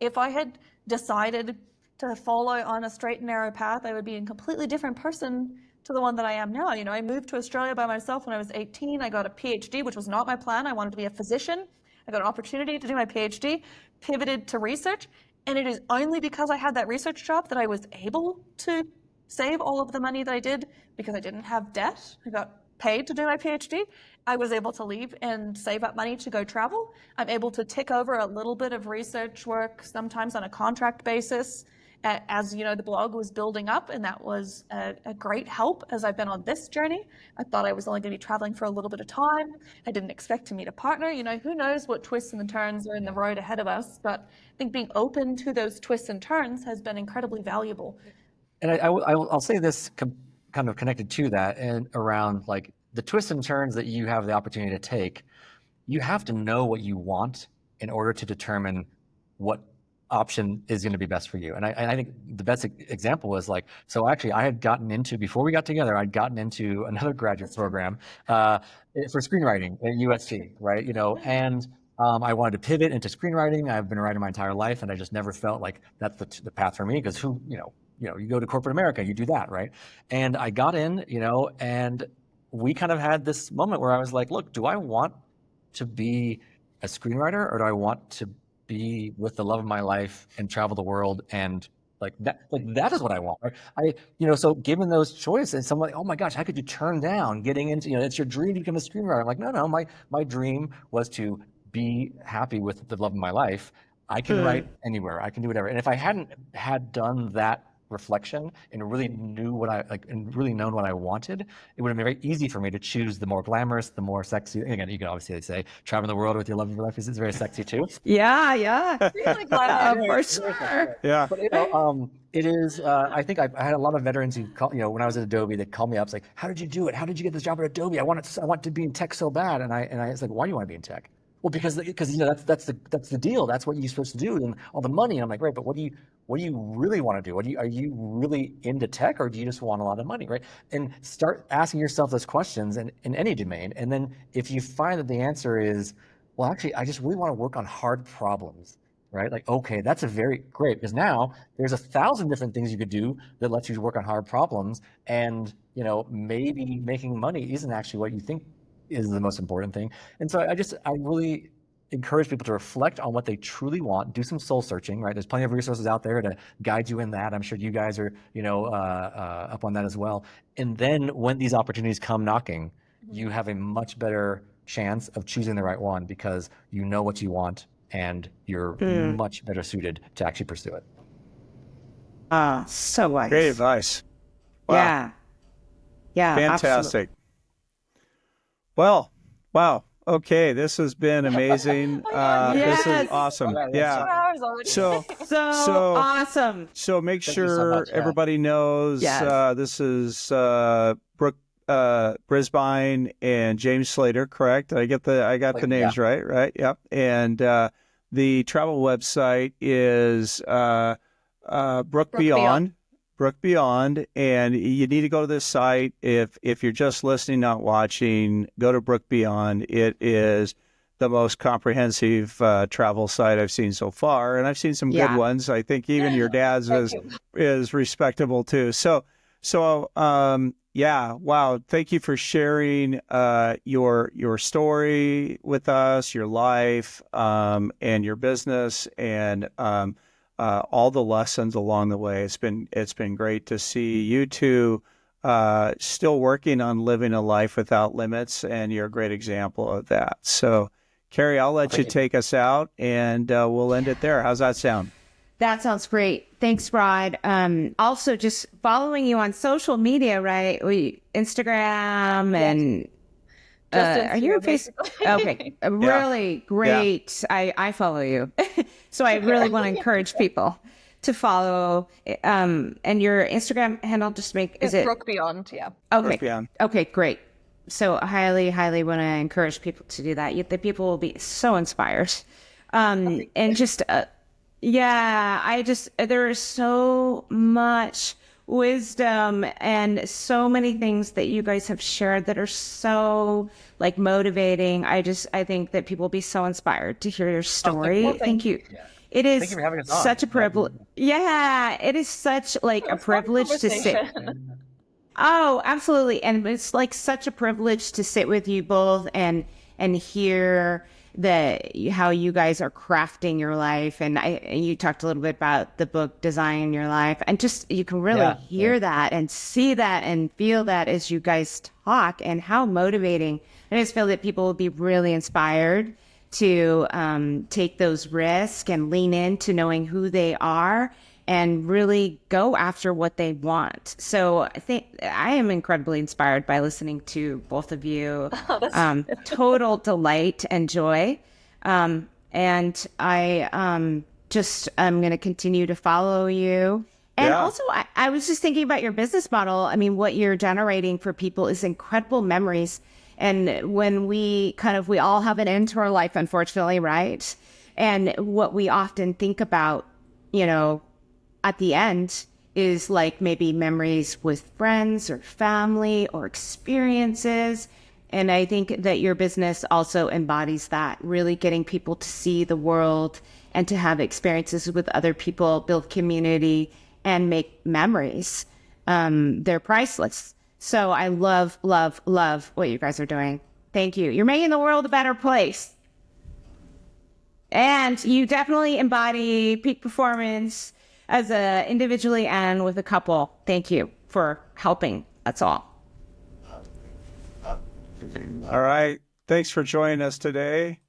If I had decided to follow on a straight and narrow path, I would be a completely different person to the one that I am now. I moved to Australia by myself when I was 18. I got a PhD, which was not my plan. I wanted to be a physician. I got an opportunity to do my PhD, pivoted to research, and it is only because I had that research job that I was able to save all of the money that I did because I didn't have debt. I got paid to do my PhD. I was able to leave and save up money to go travel. I'm able to tick over a little bit of research work, sometimes on a contract basis, as the blog was building up, and that was a great help as I've been on this journey. I thought I was only going to be traveling for a little bit of time. I didn't expect to meet a partner. Who knows what twists and turns are in the road ahead of us, but I think being open to those twists and turns has been incredibly valuable. And I'll say this kind of connected to that and around like the twists and turns that you have the opportunity to take. You have to know what you want in order to determine what option is going to be best for you. And I think the best example was like, so actually I had gotten into, before we got together, I'd gotten into another graduate program for screenwriting at USC, right? And I wanted to pivot into screenwriting. I've been a writer my entire life and I just never felt like that's the path for me because you go to corporate America, you do that, right? And I got in, and we kind of had this moment where I was like, look, do I want to be a screenwriter or do I want to be with the love of my life and travel the world and that is what I want. So given those choices, someone like, oh my gosh, how could you turn down getting into, it's your dream to become a screenwriter. I'm like, no, my dream was to be happy with the love of my life. I can write anywhere. I can do whatever. And if I hadn't had done that reflection and really knew what I like and really known what I wanted, it would have been very easy for me to choose the more glamorous, the more sexy. Again, you can obviously say traveling the world with your love of your life is very sexy too. Yeah. Really glad For sure. Yeah. But it is. I think I had a lot of veterans who call, when I was at Adobe, they called me up, it's like, "How did you do it? How did you get this job at Adobe? I want to be in tech so bad." And I was like, "Why do you want to be in tech?" Well, because that's the deal. That's what you're supposed to do, and all the money. And I'm like, right, but what do you really want to do? Are you really into tech, or do you just want a lot of money, right? And start asking yourself those questions in any domain. And then if you find that the answer is, well, actually, I just really want to work on hard problems, right? Like, okay, that's a very great, because now there's 1,000 different things you could do that lets you work on hard problems, and maybe making money isn't actually what you think is the most important thing. And so I really encourage people to reflect on what they truly want, do some soul searching, right? There's plenty of resources out there to guide you in that. I'm sure you guys are, up on that as well. And then when these opportunities come knocking, you have a much better chance of choosing the right one because you know what you want and you're much better suited to actually pursue it. So wise. Great advice. Wow. Yeah. Fantastic. Absolutely. Well, wow. Okay, this has been amazing. This is awesome. Yeah. So awesome. So make Thank you so sure much, everybody knows this is Brooke Brisbane and James Slater, correct? I got the names right? Right. Yep. And the travel website is Brooke Beyond. Brooke Beyond, and you need to go to this site. If you're just listening, not watching, go to Brooke Beyond. It is the most comprehensive travel site I've seen so far, and I've seen some good ones. I think even your dad's is respectable too. So wow. Thank you for sharing your story with us, your life, and your business, and all the lessons along the way. It's been great to see you two still working on living a life without limits, and you're a great example of that. So, Carrie, I'll let you take us out, and we'll end it there. How's that sound? That sounds great. Thanks, Rod. Also, just following you on social media, right? Instagram and are you on Facebook? Okay, really great. Yeah. I follow you, so I really want to encourage people to follow. And your Instagram handle, just is it Brooke Beyond? Yeah. Okay. Brooke Beyond. Okay, great. So highly want to encourage people to do that. The people will be so inspired. And just there is so much wisdom and so many things that you guys have shared that are so motivating. I think that people will be so inspired to hear your story. Thank you. Yeah. It is such a privilege. Yeah, it is such a privilege to sit. Oh, absolutely. And it's such a privilege to sit with you both and hear how you guys are crafting your life. And you talked a little bit about the book Design Your Life, and just you can really hear that and see that and feel that as you guys talk, and how motivating. I just feel that people will be really inspired to take those risks and lean into knowing who they are and really go after what they want. So I think I am incredibly inspired by listening to both of you. Total delight and joy. And I'm going to continue to follow you. And also, I was just thinking about your business model. I mean, what you're generating for people is incredible memories. And when we all have an end to our life, unfortunately, right? And what we often think about, at the end is maybe memories with friends or family or experiences. And I think that your business also embodies that, really getting people to see the world and to have experiences with other people, build community, and make memories. They're priceless. So I love what you guys are doing. Thank you. You're making the world a better place. And you definitely embody peak performance as individually and with a couple. Thank you for helping. That's all. All right. Thanks for joining us today.